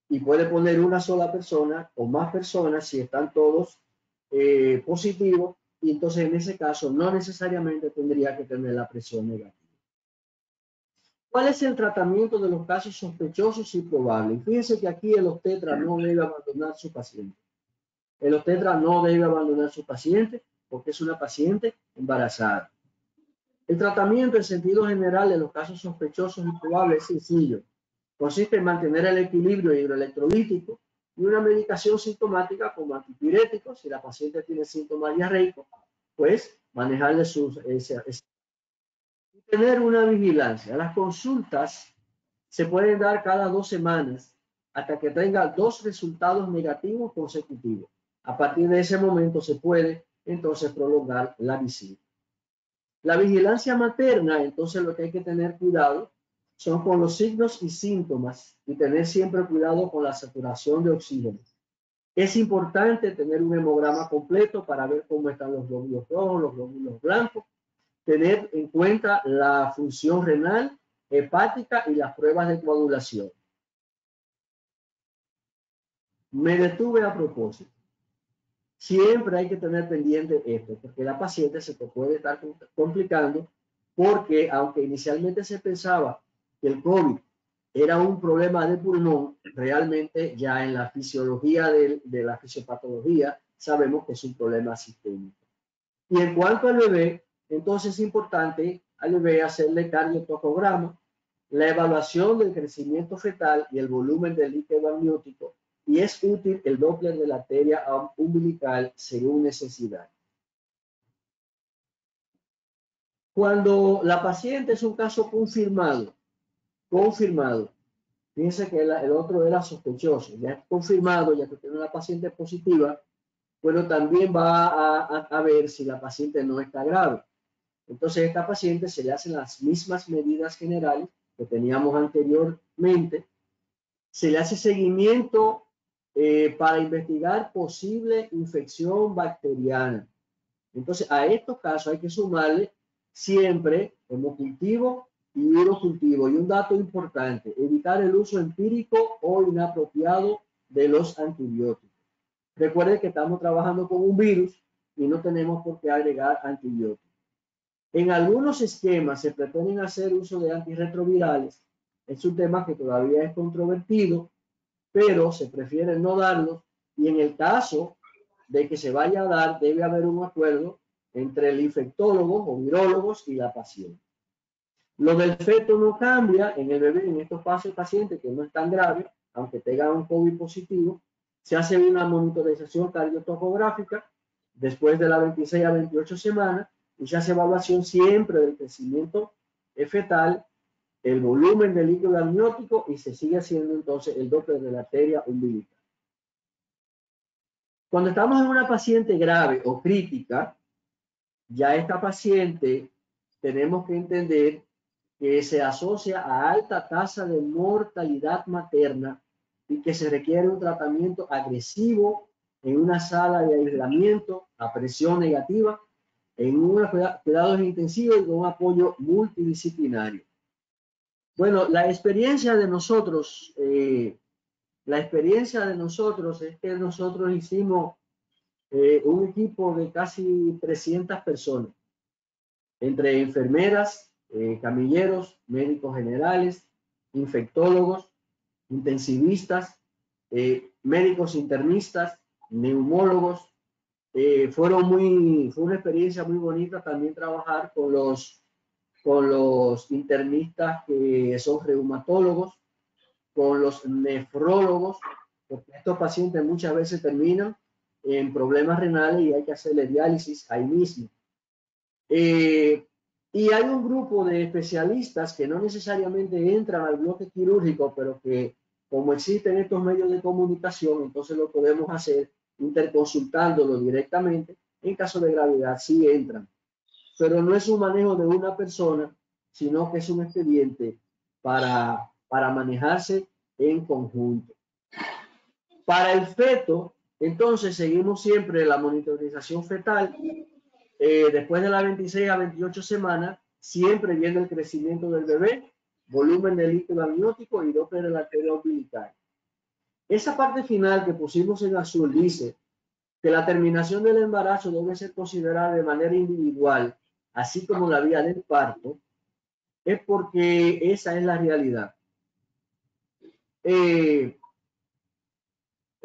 y puede poner una sola persona o más personas si están todos positivos, y entonces en ese caso no necesariamente tendría que tener la presión negativa. ¿Cuál es el tratamiento de los casos sospechosos y probables? Fíjense que aquí el obstetra no debe abandonar su paciente. El obstetra no debe abandonar su paciente porque es una paciente embarazada. El tratamiento en sentido general de los casos sospechosos y probables es sencillo. Consiste en mantener el equilibrio hidroelectrolítico y una medicación sintomática como antipiréticos. Si la paciente tiene síntomas diarreicos, pues manejarle y tener una vigilancia. Las consultas se pueden dar cada 2 semanas hasta que tenga 2 resultados negativos consecutivos. A partir de ese momento se puede entonces prolongar la visita. La vigilancia materna, entonces lo que hay que tener cuidado son con los signos y síntomas y tener siempre cuidado con la saturación de oxígeno. Es importante tener un hemograma completo para ver cómo están los glóbulos rojos, los glóbulos blancos, tener en cuenta la función renal, hepática y las pruebas de coagulación. Me detuve a propósito. Siempre hay que tener pendiente esto, porque la paciente se te puede estar complicando, porque aunque inicialmente se pensaba que el COVID era un problema de pulmón, realmente ya en la fisiología de la fisiopatología sabemos que es un problema sistémico. Y en cuanto al bebé, entonces es importante al bebé hacerle cardiotocograma, la evaluación del crecimiento fetal y el volumen del líquido amniótico, y es útil el Doppler de la arteria umbilical según necesidad. Cuando la paciente es un caso confirmado, fíjense que el otro era sospechoso, ya es confirmado, ya que tiene una paciente positiva, bueno, también va a ver si la paciente no está grave. Entonces a esta paciente se le hacen las mismas medidas generales que teníamos anteriormente, se le hace seguimiento para investigar posible infección bacteriana. Entonces, a estos casos hay que sumarle siempre hemocultivo y urocultivo. Y un dato importante, evitar el uso empírico o inapropiado de los antibióticos. Recuerden que estamos trabajando con un virus y no tenemos por qué agregar antibióticos. En algunos esquemas se pretenden hacer uso de antirretrovirales. Es un tema que todavía es controvertido, pero se prefiere no darlos, y en el caso de que se vaya a dar, debe haber un acuerdo entre el infectólogo o virólogos y la paciente. Lo del feto no cambia en el bebé, en estos pacientes que no es tan grave, aunque tengan un COVID positivo, se hace una monitorización cardiotocográfica después de las 26 a 28 semanas y se hace evaluación siempre del crecimiento fetal, el volumen del líquido amniótico, y se sigue haciendo entonces el Doppler de la arteria umbilical. Cuando estamos en una paciente grave o crítica, ya esta paciente tenemos que entender que se asocia a alta tasa de mortalidad materna y que se requiere un tratamiento agresivo en una sala de aislamiento a presión negativa, en unos cuidados intensivos y con un apoyo multidisciplinario. Bueno, la experiencia de nosotros es que nosotros hicimos un equipo de casi 300 personas, entre enfermeras, camilleros, médicos generales, infectólogos, intensivistas, médicos internistas, neumólogos. Fue una experiencia muy bonita también trabajar con los internistas que son reumatólogos, con los nefrólogos, porque estos pacientes muchas veces terminan en problemas renales y hay que hacerle diálisis ahí mismo. Y hay un grupo de especialistas que no necesariamente entran al bloque quirúrgico, pero que como existen estos medios de comunicación, entonces lo podemos hacer interconsultándolo directamente. En caso de gravedad sí entran, pero no es un manejo de una persona, sino que es un expediente para manejarse en conjunto. Para el feto, entonces seguimos siempre la monitorización fetal. Después de las 26 a 28 semanas, siempre viene el crecimiento del bebé, volumen de líquido amniótico y Doppler de la arteria umbilical. Esa parte final que pusimos en azul dice que la terminación del embarazo debe ser considerada de manera individual, así como la vía del parto, es porque esa es la realidad.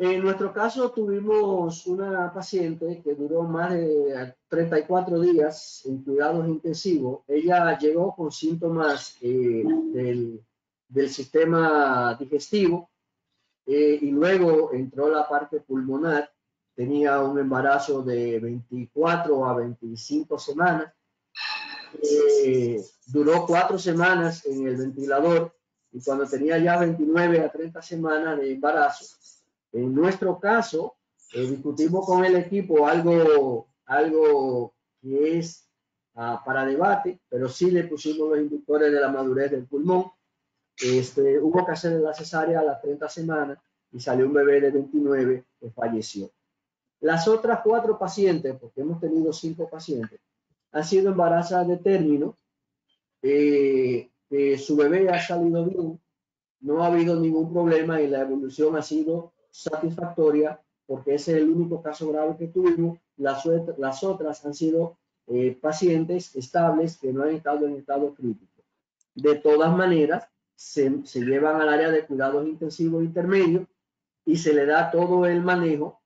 En nuestro caso tuvimos una paciente que duró más de 34 días en cuidados intensivos. Ella llegó con síntomas del sistema digestivo y luego entró la parte pulmonar. Tenía un embarazo de 24 a 25 semanas. Duró 4 semanas en el ventilador y cuando tenía ya 29 a 30 semanas de embarazo, en nuestro caso, discutimos con el equipo algo que es para debate, pero sí le pusimos los inductores de la madurez del pulmón. Hubo que hacer la cesárea a las 30 semanas y salió un bebé de 29 que falleció. Las otras 4 pacientes, porque hemos tenido 5 pacientes, han sido embarazadas de término. Su bebé ha salido bien, no ha habido ningún problema y la evolución ha sido satisfactoria porque ese es el único caso grave que tuvimos. Las otras han sido pacientes estables que no han estado en estado crítico. De todas maneras, se llevan al área de cuidados intensivos intermedios y se le da todo el manejo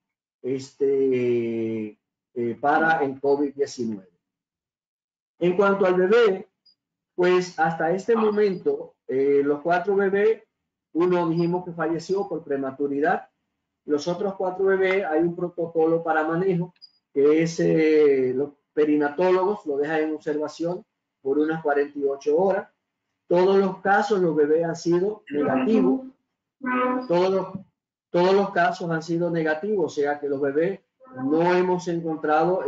para el COVID-19. En cuanto al bebé, pues hasta este momento, los 4 bebés, uno dijimos que falleció por prematuridad. Los otros 4 bebés hay un protocolo para manejo, que es los perinatólogos lo dejan en observación por unas 48 horas. Todos los casos, los bebés han sido negativos. Todos los casos han sido negativos, o sea que los bebés no hemos encontrado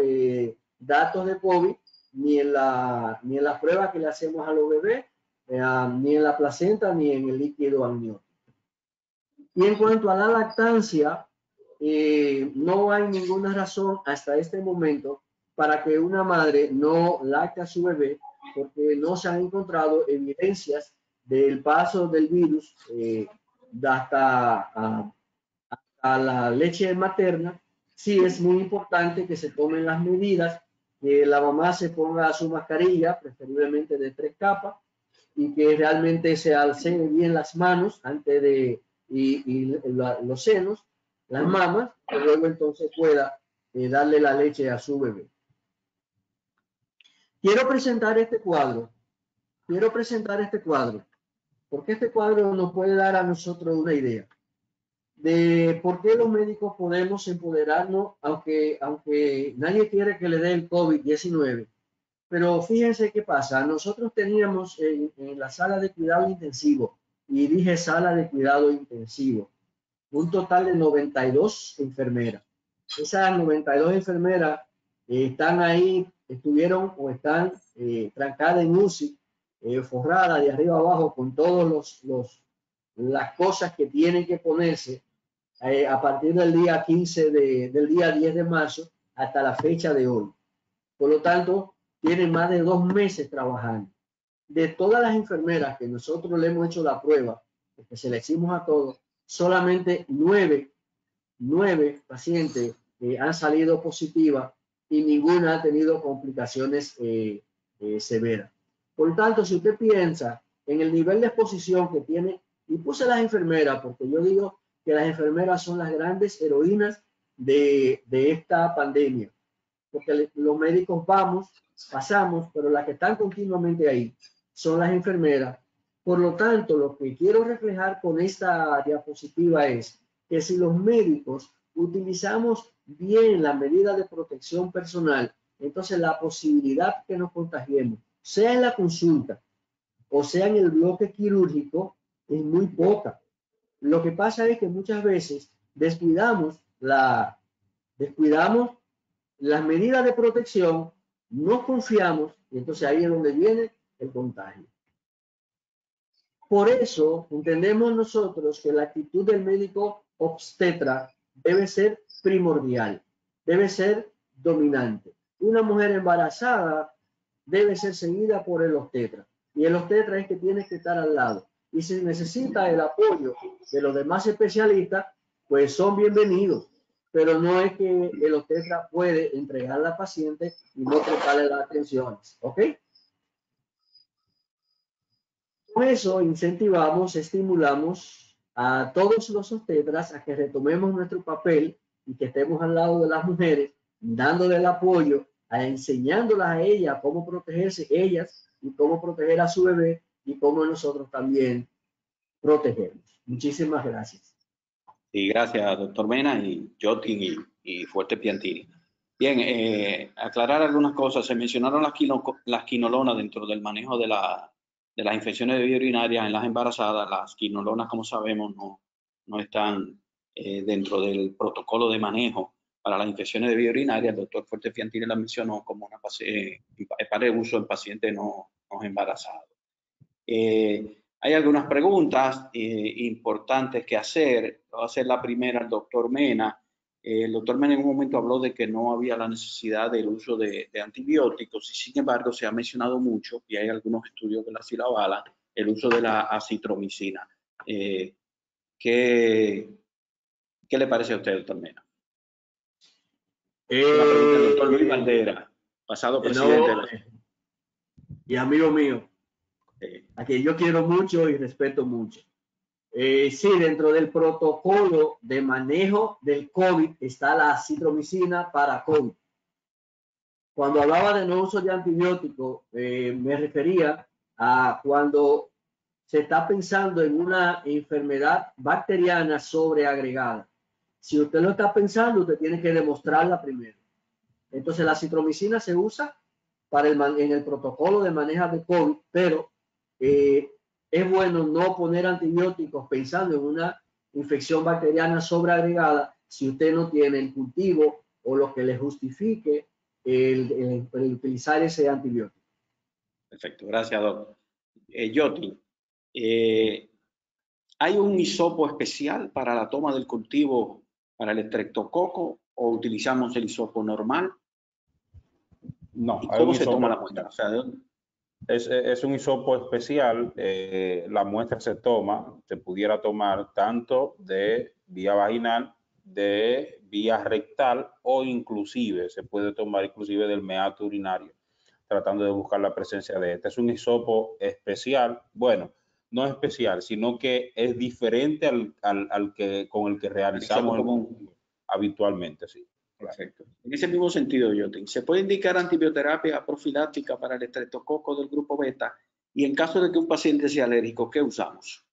datos de COVID ni en la prueba que le hacemos a los bebés, ni en la placenta, ni en el líquido amniótico. Y en cuanto a la lactancia, no hay ninguna razón hasta este momento para que una madre no lacte a su bebé, porque no se han encontrado evidencias del paso del virus hasta la leche materna. Sí es muy importante que se tomen las medidas, que la mamá se ponga su mascarilla, preferiblemente de 3 capas, y que realmente se alcen bien las manos antes de los senos, las mamas, y luego entonces pueda darle la leche a su bebé. Quiero presentar este cuadro, porque este cuadro nos puede dar a nosotros una idea de por qué los médicos podemos empoderarnos, aunque nadie quiere que le dé el COVID-19. Pero fíjense qué pasa. Nosotros teníamos en la sala de cuidado intensivo, y dije sala de cuidado intensivo, un total de 92 enfermeras. Esas 92 enfermeras están ahí, estuvieron o están trancadas en UCI, forradas de arriba abajo con todas las cosas que tienen que ponerse a partir del día 15 del día 10 de marzo hasta la fecha de hoy. Por lo tanto, tienen más de 2 meses trabajando. De todas las enfermeras que nosotros le hemos hecho la prueba, porque se le hicimos a todos, solamente 9 pacientes han salido positivas y ninguna ha tenido complicaciones severas. Por tanto, si usted piensa en el nivel de exposición que tiene, y puse las enfermeras, porque yo digo que las enfermeras son las grandes heroínas de esta pandemia, porque los médicos pasamos, pero las que están continuamente ahí son las enfermeras. Por lo tanto, lo que quiero reflejar con esta diapositiva es que si los médicos utilizamos bien la medida de protección personal, entonces la posibilidad que nos contagiemos, sea en la consulta o sea en el bloque quirúrgico, es muy poca. Lo que pasa es que muchas veces descuidamos las medidas de protección, no confiamos, y entonces ahí es donde viene el contagio. Por eso entendemos nosotros que la actitud del médico obstetra debe ser primordial, debe ser dominante. Una mujer embarazada debe ser seguida por el obstetra, y el obstetra es que tiene que estar al lado. Y si necesita el apoyo de los demás especialistas, pues son bienvenidos, pero no es que el obstetra puede entregar a la paciente y no prestarle las atenciones, ¿ok? Con eso incentivamos, estimulamos a todos los obstetras a que retomemos nuestro papel y que estemos al lado de las mujeres, dándole el apoyo, enseñándolas a ellas cómo protegerse ellas y cómo proteger a su bebé y cómo nosotros también protegernos. Muchísimas gracias. Y gracias, doctor Mena y Jotin y Fuerte Piantini. Bien, aclarar algunas cosas. Se mencionaron las quinolonas dentro del manejo de las infecciones de vía urinaria en las embarazadas. Las quinolonas, como sabemos, no están dentro del protocolo de manejo para las infecciones de vía urinaria. El doctor Fuerte Piantini la mencionó como para el uso en pacientes no embarazados. Hay algunas preguntas importantes que hacer. Voy a hacer la primera al doctor Mena. El doctor Mena en un momento habló de que no había la necesidad del uso de antibióticos, y sin embargo se ha mencionado mucho, y hay algunos estudios que así lo avalan, el uso de la acitromicina. ¿Qué le parece a usted, doctor Mena? Una pregunta del doctor Luis Bandera, pasado presidente de la... Y amigo mío, a quien yo quiero mucho y respeto mucho. Sí, dentro del protocolo de manejo del COVID está la acitromicina para COVID. Cuando hablaba de no uso de antibióticos, me refería a cuando se está pensando en una enfermedad bacteriana sobreagregada. Si usted lo está pensando, usted tiene que demostrarla primero. Entonces, la acitromicina se usa en el protocolo de manejo de COVID, pero es bueno no poner antibióticos pensando en una infección bacteriana sobreagregada si usted no tiene el cultivo o lo que le justifique el utilizar ese antibiótico. Perfecto, gracias, doctor. Jotin, ¿hay un hisopo especial para la toma del cultivo para el estreptococo o utilizamos el hisopo normal? No. ¿Y cómo se toma la muestra? O sea, es un hisopo especial. La muestra se pudiera tomar tanto de vía vaginal, de vía rectal, o inclusive se puede tomar inclusive del meato urinario, tratando de buscar la presencia de este. Es un hisopo especial. Bueno, no especial, sino que es diferente al que con el que realizamos habitualmente, sí. Perfecto. En ese mismo sentido, Jotin, ¿se puede indicar antibioterapia profiláctica para el estreptococo del grupo beta? Y en caso de que un paciente sea alérgico, ¿qué usamos?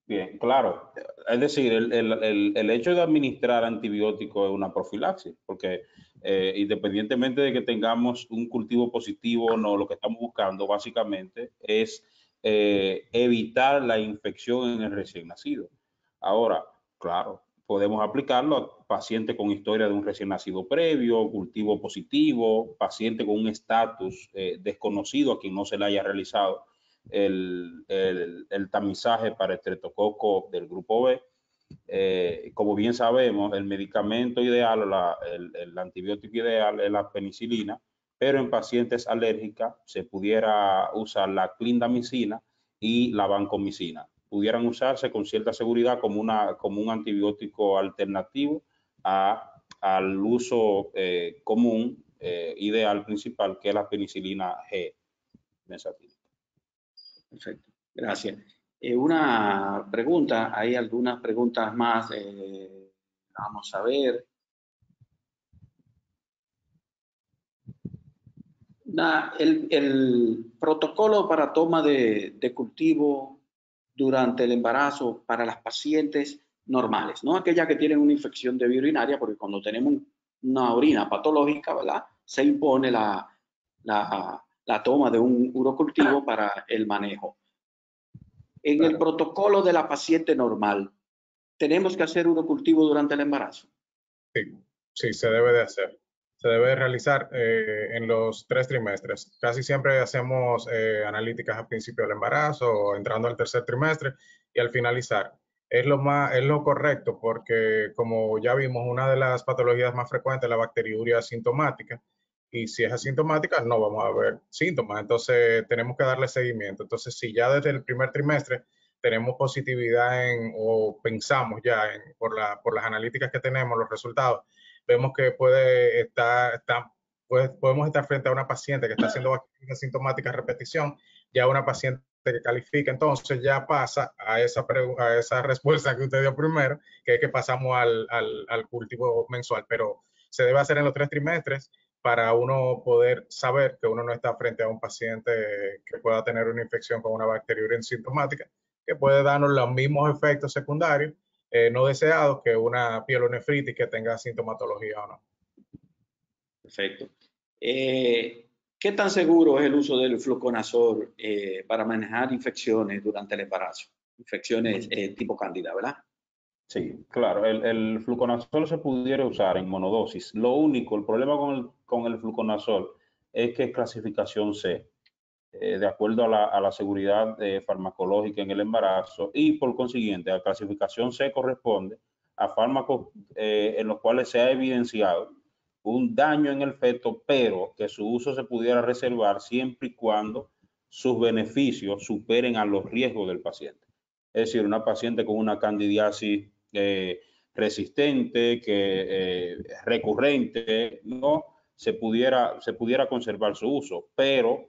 Bien, claro. Es decir, el hecho de administrar antibióticos es una profilaxis, porque independientemente de que tengamos un cultivo positivo o no, lo que estamos buscando básicamente es evitar la infección en el recién nacido. Ahora, claro, podemos aplicarlo a pacientes con historia de un recién nacido previo, cultivo positivo, paciente con un estatus desconocido a quien no se le haya realizado el tamizaje para estreptococo del grupo B. Como bien sabemos, el medicamento ideal, el antibiótico ideal es la penicilina, pero en pacientes alérgicas se pudiera usar la clindamicina y la vancomicina. Pudieran usarse con cierta seguridad como un antibiótico alternativo al uso común, ideal principal, que es la penicilina G. mesatílica. Perfecto, gracias. Una pregunta, hay algunas preguntas más, vamos a ver. El protocolo para toma de cultivo durante el embarazo para las pacientes normales, no aquellas que tienen una infección de vía urinaria, porque cuando tenemos una orina patológica, ¿verdad? Se impone la toma de un urocultivo para el manejo. En el protocolo de la paciente normal, ¿tenemos que hacer urocultivo durante el embarazo? Sí, se debe de hacer. Se debe de realizar en los 3 trimestres. Casi siempre hacemos analíticas al principio del embarazo o entrando al tercer trimestre y al finalizar. Es lo correcto porque, como ya vimos, una de las patologías más frecuentes es la bacteriuria asintomática. Y si es asintomática, no vamos a ver síntomas. Entonces, tenemos que darle seguimiento. Entonces, si ya desde el primer trimestre tenemos positividad o pensamos ya por las analíticas que tenemos, los resultados, vemos que podemos estar frente a una paciente que está haciendo bacterias asintomáticas a repetición, ya una paciente que califica, entonces ya pasa a esa respuesta que usted dio primero, que es que pasamos al cultivo mensual, pero se debe hacer en los 3 trimestres para uno poder saber que uno no está frente a un paciente que pueda tener una infección con una bacteriuria asintomática, que puede darnos los mismos efectos secundarios no deseados que una pielonefritis que tenga sintomatología o no. Perfecto. ¿Qué tan seguro es el uso del fluconazol para manejar infecciones durante el embarazo? Infecciones tipo cándida, ¿verdad? Sí, claro, el fluconazol se pudiera usar en monodosis. Lo único, el problema con el fluconazol es que es clasificación C, de acuerdo a la seguridad farmacológica en el embarazo, y por consiguiente, la clasificación C corresponde a fármacos en los cuales se ha evidenciado un daño en el feto, pero que su uso se pudiera reservar siempre y cuando sus beneficios superen a los riesgos del paciente. Es decir, una paciente con una candidiasis resistente, recurrente, no se pudiera conservar su uso, pero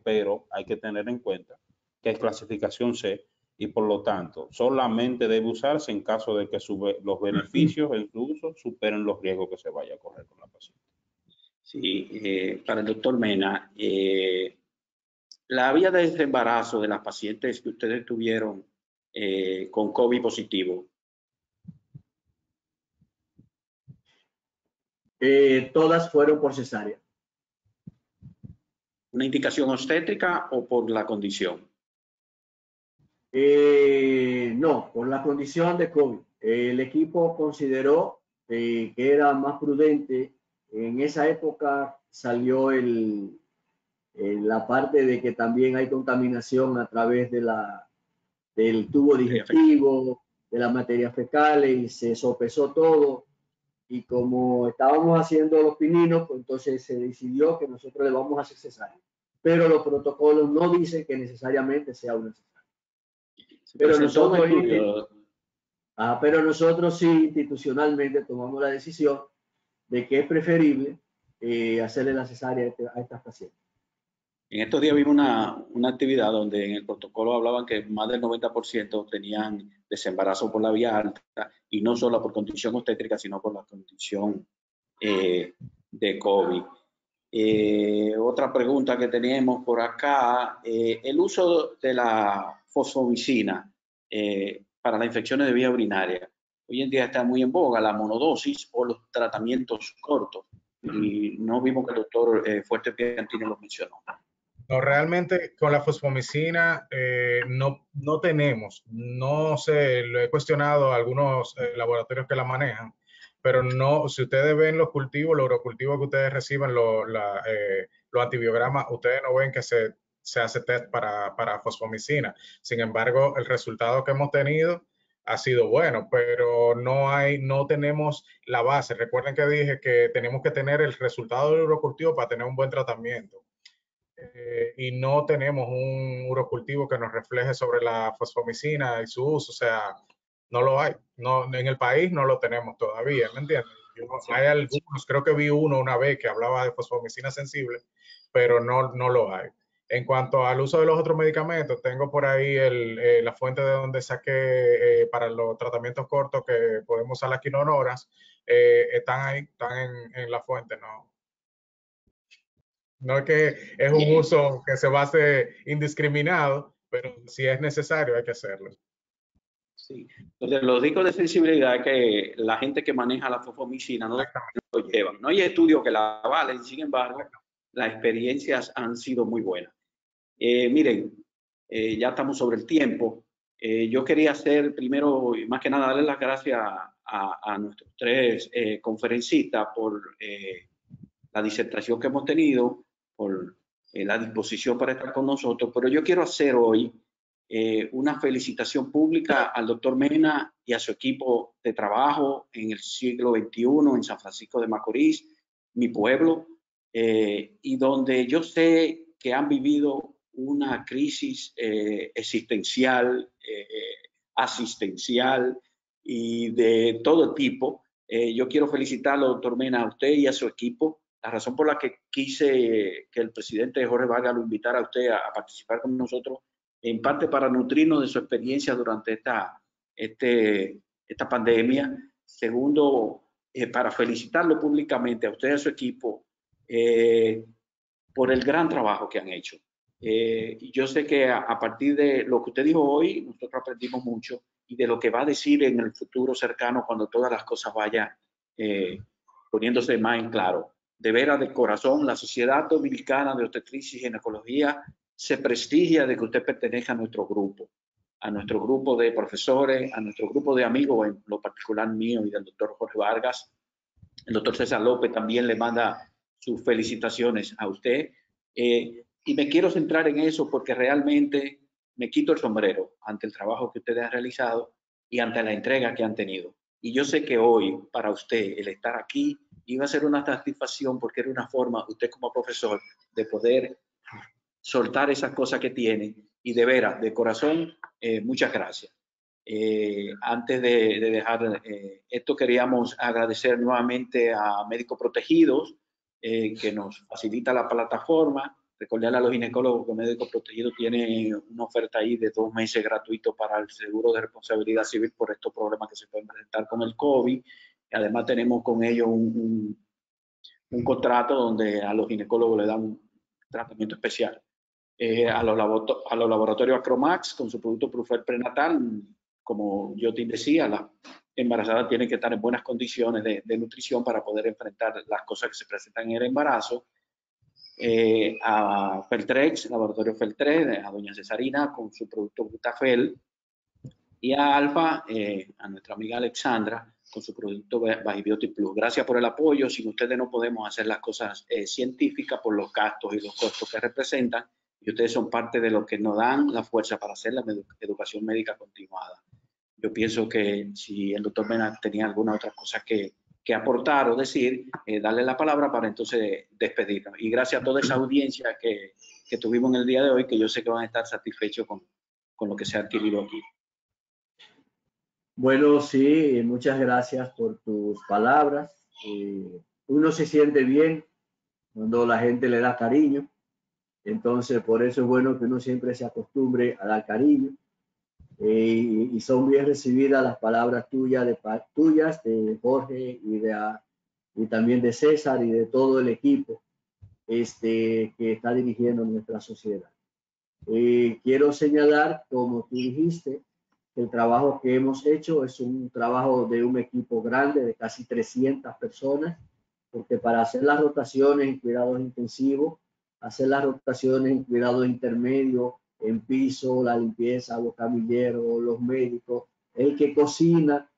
hay que tener en cuenta que es clasificación C y por lo tanto solamente debe usarse en caso de que los beneficios en su uso superen los riesgos que se vaya a correr con la paciente. Sí, para el doctor Mena, la vía de embarazo de las pacientes que ustedes tuvieron con COVID positivo. Todas fueron por cesárea. ¿Una indicación obstétrica o por la condición? No, por la condición de COVID. El equipo consideró que era más prudente. En esa época salió la parte de que también hay contaminación a través del tubo digestivo, de las materias fecales, y se sopesó todo. Y como estábamos haciendo los pininos, pues entonces se decidió que nosotros le vamos a hacer cesárea. Pero los protocolos no dicen que necesariamente sea una cesárea. Pero nosotros sí institucionalmente tomamos la decisión de que es preferible hacerle la cesárea a estas pacientes. En estos días vimos una actividad donde en el protocolo hablaban que más del 90% tenían desembarazo por la vía alta, y no solo por condición obstétrica, sino por la condición de COVID. Otra pregunta que tenemos por acá, el uso de la fosfomicina para las infecciones de vía urinaria. Hoy en día está muy en boga la monodosis o los tratamientos cortos, y no vimos que el doctor Fuerte Piantini lo mencionó. No, realmente con la fosfomicina no tenemos, no sé, lo he cuestionado a algunos laboratorios que la manejan, pero no, si ustedes ven los cultivos, los urocultivos que ustedes reciben, los antibiogramas, ustedes no ven que se hace test para fosfomicina. Sin embargo, el resultado que hemos tenido ha sido bueno, pero no tenemos la base. Recuerden que dije que tenemos que tener el resultado del urocultivo para tener un buen tratamiento. Y no tenemos un urocultivo que nos refleje sobre la fosfomicina y su uso, o sea, no lo hay. No, en el país no lo tenemos todavía, ¿me entiendes? Hay algunos, creo que vi uno una vez que hablaba de fosfomicina sensible, pero no lo hay. En cuanto al uso de los otros medicamentos, tengo por ahí la fuente de donde saqué para los tratamientos cortos que podemos usar las quinonoras. Están ahí, están en la fuente, ¿no? No es que es un uso que se base indiscriminado, pero si es necesario hay que hacerlo. Sí. Entonces, los discos de sensibilidad que la gente que maneja la fosfomicina no lo llevan. No hay estudios que la avalen, sin embargo, las experiencias han sido muy buenas. Miren, ya estamos sobre el tiempo. Yo quería hacer primero, más que nada, darle las gracias a nuestros tres conferencistas por la disertación que hemos tenido, por la disposición para estar con nosotros, pero yo quiero hacer hoy una felicitación pública al doctor Mena y a su equipo de trabajo en el siglo XXI en San Francisco de Macorís, mi pueblo, y donde yo sé que han vivido una crisis existencial, asistencial y de todo tipo. Yo quiero felicitarlo, doctor Mena, a usted y a su equipo. La razón por la que quise que el presidente Jorge Vargas lo invitara a usted a participar con nosotros, en parte para nutrirnos de su experiencia durante esta pandemia. Segundo, para felicitarlo públicamente a usted y a su equipo por el gran trabajo que han hecho. Yo sé que a partir de lo que usted dijo hoy, nosotros aprendimos mucho y de lo que va a decir en el futuro cercano cuando todas las cosas vayan poniéndose más en claro. De veras, de corazón, la Sociedad Dominicana de Obstetricia y Ginecología se prestigia de que usted pertenezca a nuestro grupo de profesores, a nuestro grupo de amigos, en lo particular mío y del doctor Jorge Vargas. El doctor César López también le manda sus felicitaciones a usted. Y me quiero centrar en eso porque realmente me quito el sombrero ante el trabajo que ustedes han realizado y ante la entrega que han tenido. Y yo sé que hoy, para usted, el estar aquí iba a ser una satisfacción porque era una forma, usted como profesor, de poder soltar esas cosas que tiene. Y de veras, de corazón, muchas gracias. Antes de dejar esto, queríamos agradecer nuevamente a Médicos Protegidos, que nos facilita la plataforma. Recordarle a los ginecólogos que Médicos Protegidos tiene una oferta ahí de 2 meses gratuitos para el seguro de responsabilidad civil por estos problemas que se pueden presentar con el COVID. Y además tenemos con ellos un contrato donde a los ginecólogos le dan un tratamiento especial. A los laboratorios Acromax con su producto Prufer prenatal, como yo te decía, la embarazada tiene que estar en buenas condiciones de nutrición para poder enfrentar las cosas que se presentan en el embarazo. A Feltrex, laboratorio Feltrex, a doña Cesarina con su producto Butafel, y a Alfa, a nuestra amiga Alexandra con su producto Bagibiotic Plus. Gracias por el apoyo. Sin ustedes no podemos hacer las cosas científicas por los gastos y los costos que representan, y ustedes son parte de lo que nos dan la fuerza para hacer la educación médica continuada. Yo pienso que si el doctor Mena tenía alguna otra cosa que aportar o decir, darle la palabra para entonces despedirnos. Y gracias a toda esa audiencia que tuvimos en el día de hoy, que yo sé que van a estar satisfechos con lo que se ha adquirido aquí. Bueno, sí, muchas gracias por tus palabras. Uno se siente bien cuando la gente le da cariño. Entonces, por eso es bueno que uno siempre se acostumbre a dar cariño. Y son bien recibidas las palabras tuyas de Jorge y también de César y de todo el equipo que está dirigiendo nuestra sociedad. Quiero señalar, como tú dijiste, que el trabajo que hemos hecho es un trabajo de un equipo grande de casi 300 personas, porque para hacer las rotaciones en cuidados intensivos, hacer las rotaciones en cuidados intermedios, en piso, la limpieza, los camilleros, los médicos, el que cocina,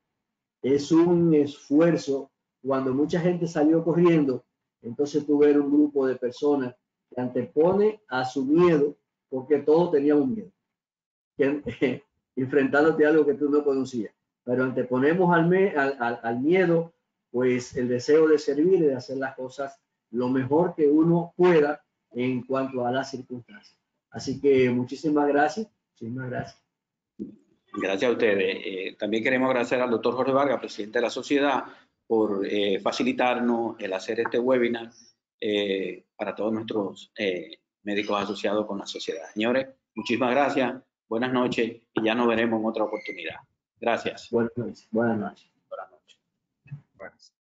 es un esfuerzo. Cuando mucha gente salió corriendo, entonces tuve un grupo de personas que antepone a su miedo, porque todos teníamos miedo, enfrentándote a algo que tú no conocías, pero anteponemos al miedo, pues el deseo de servir y de hacer las cosas lo mejor que uno pueda en cuanto a las circunstancias. Así que muchísimas gracias. Muchísimas gracias. Gracias a ustedes. También queremos agradecer al doctor Jorge Vargas, presidente de la sociedad, por facilitarnos el hacer este webinar para todos nuestros médicos asociados con la sociedad. Señores, muchísimas gracias, buenas noches y ya nos veremos en otra oportunidad. Gracias. Buenas noches. Buenas noches. Buenas noches. Buenas.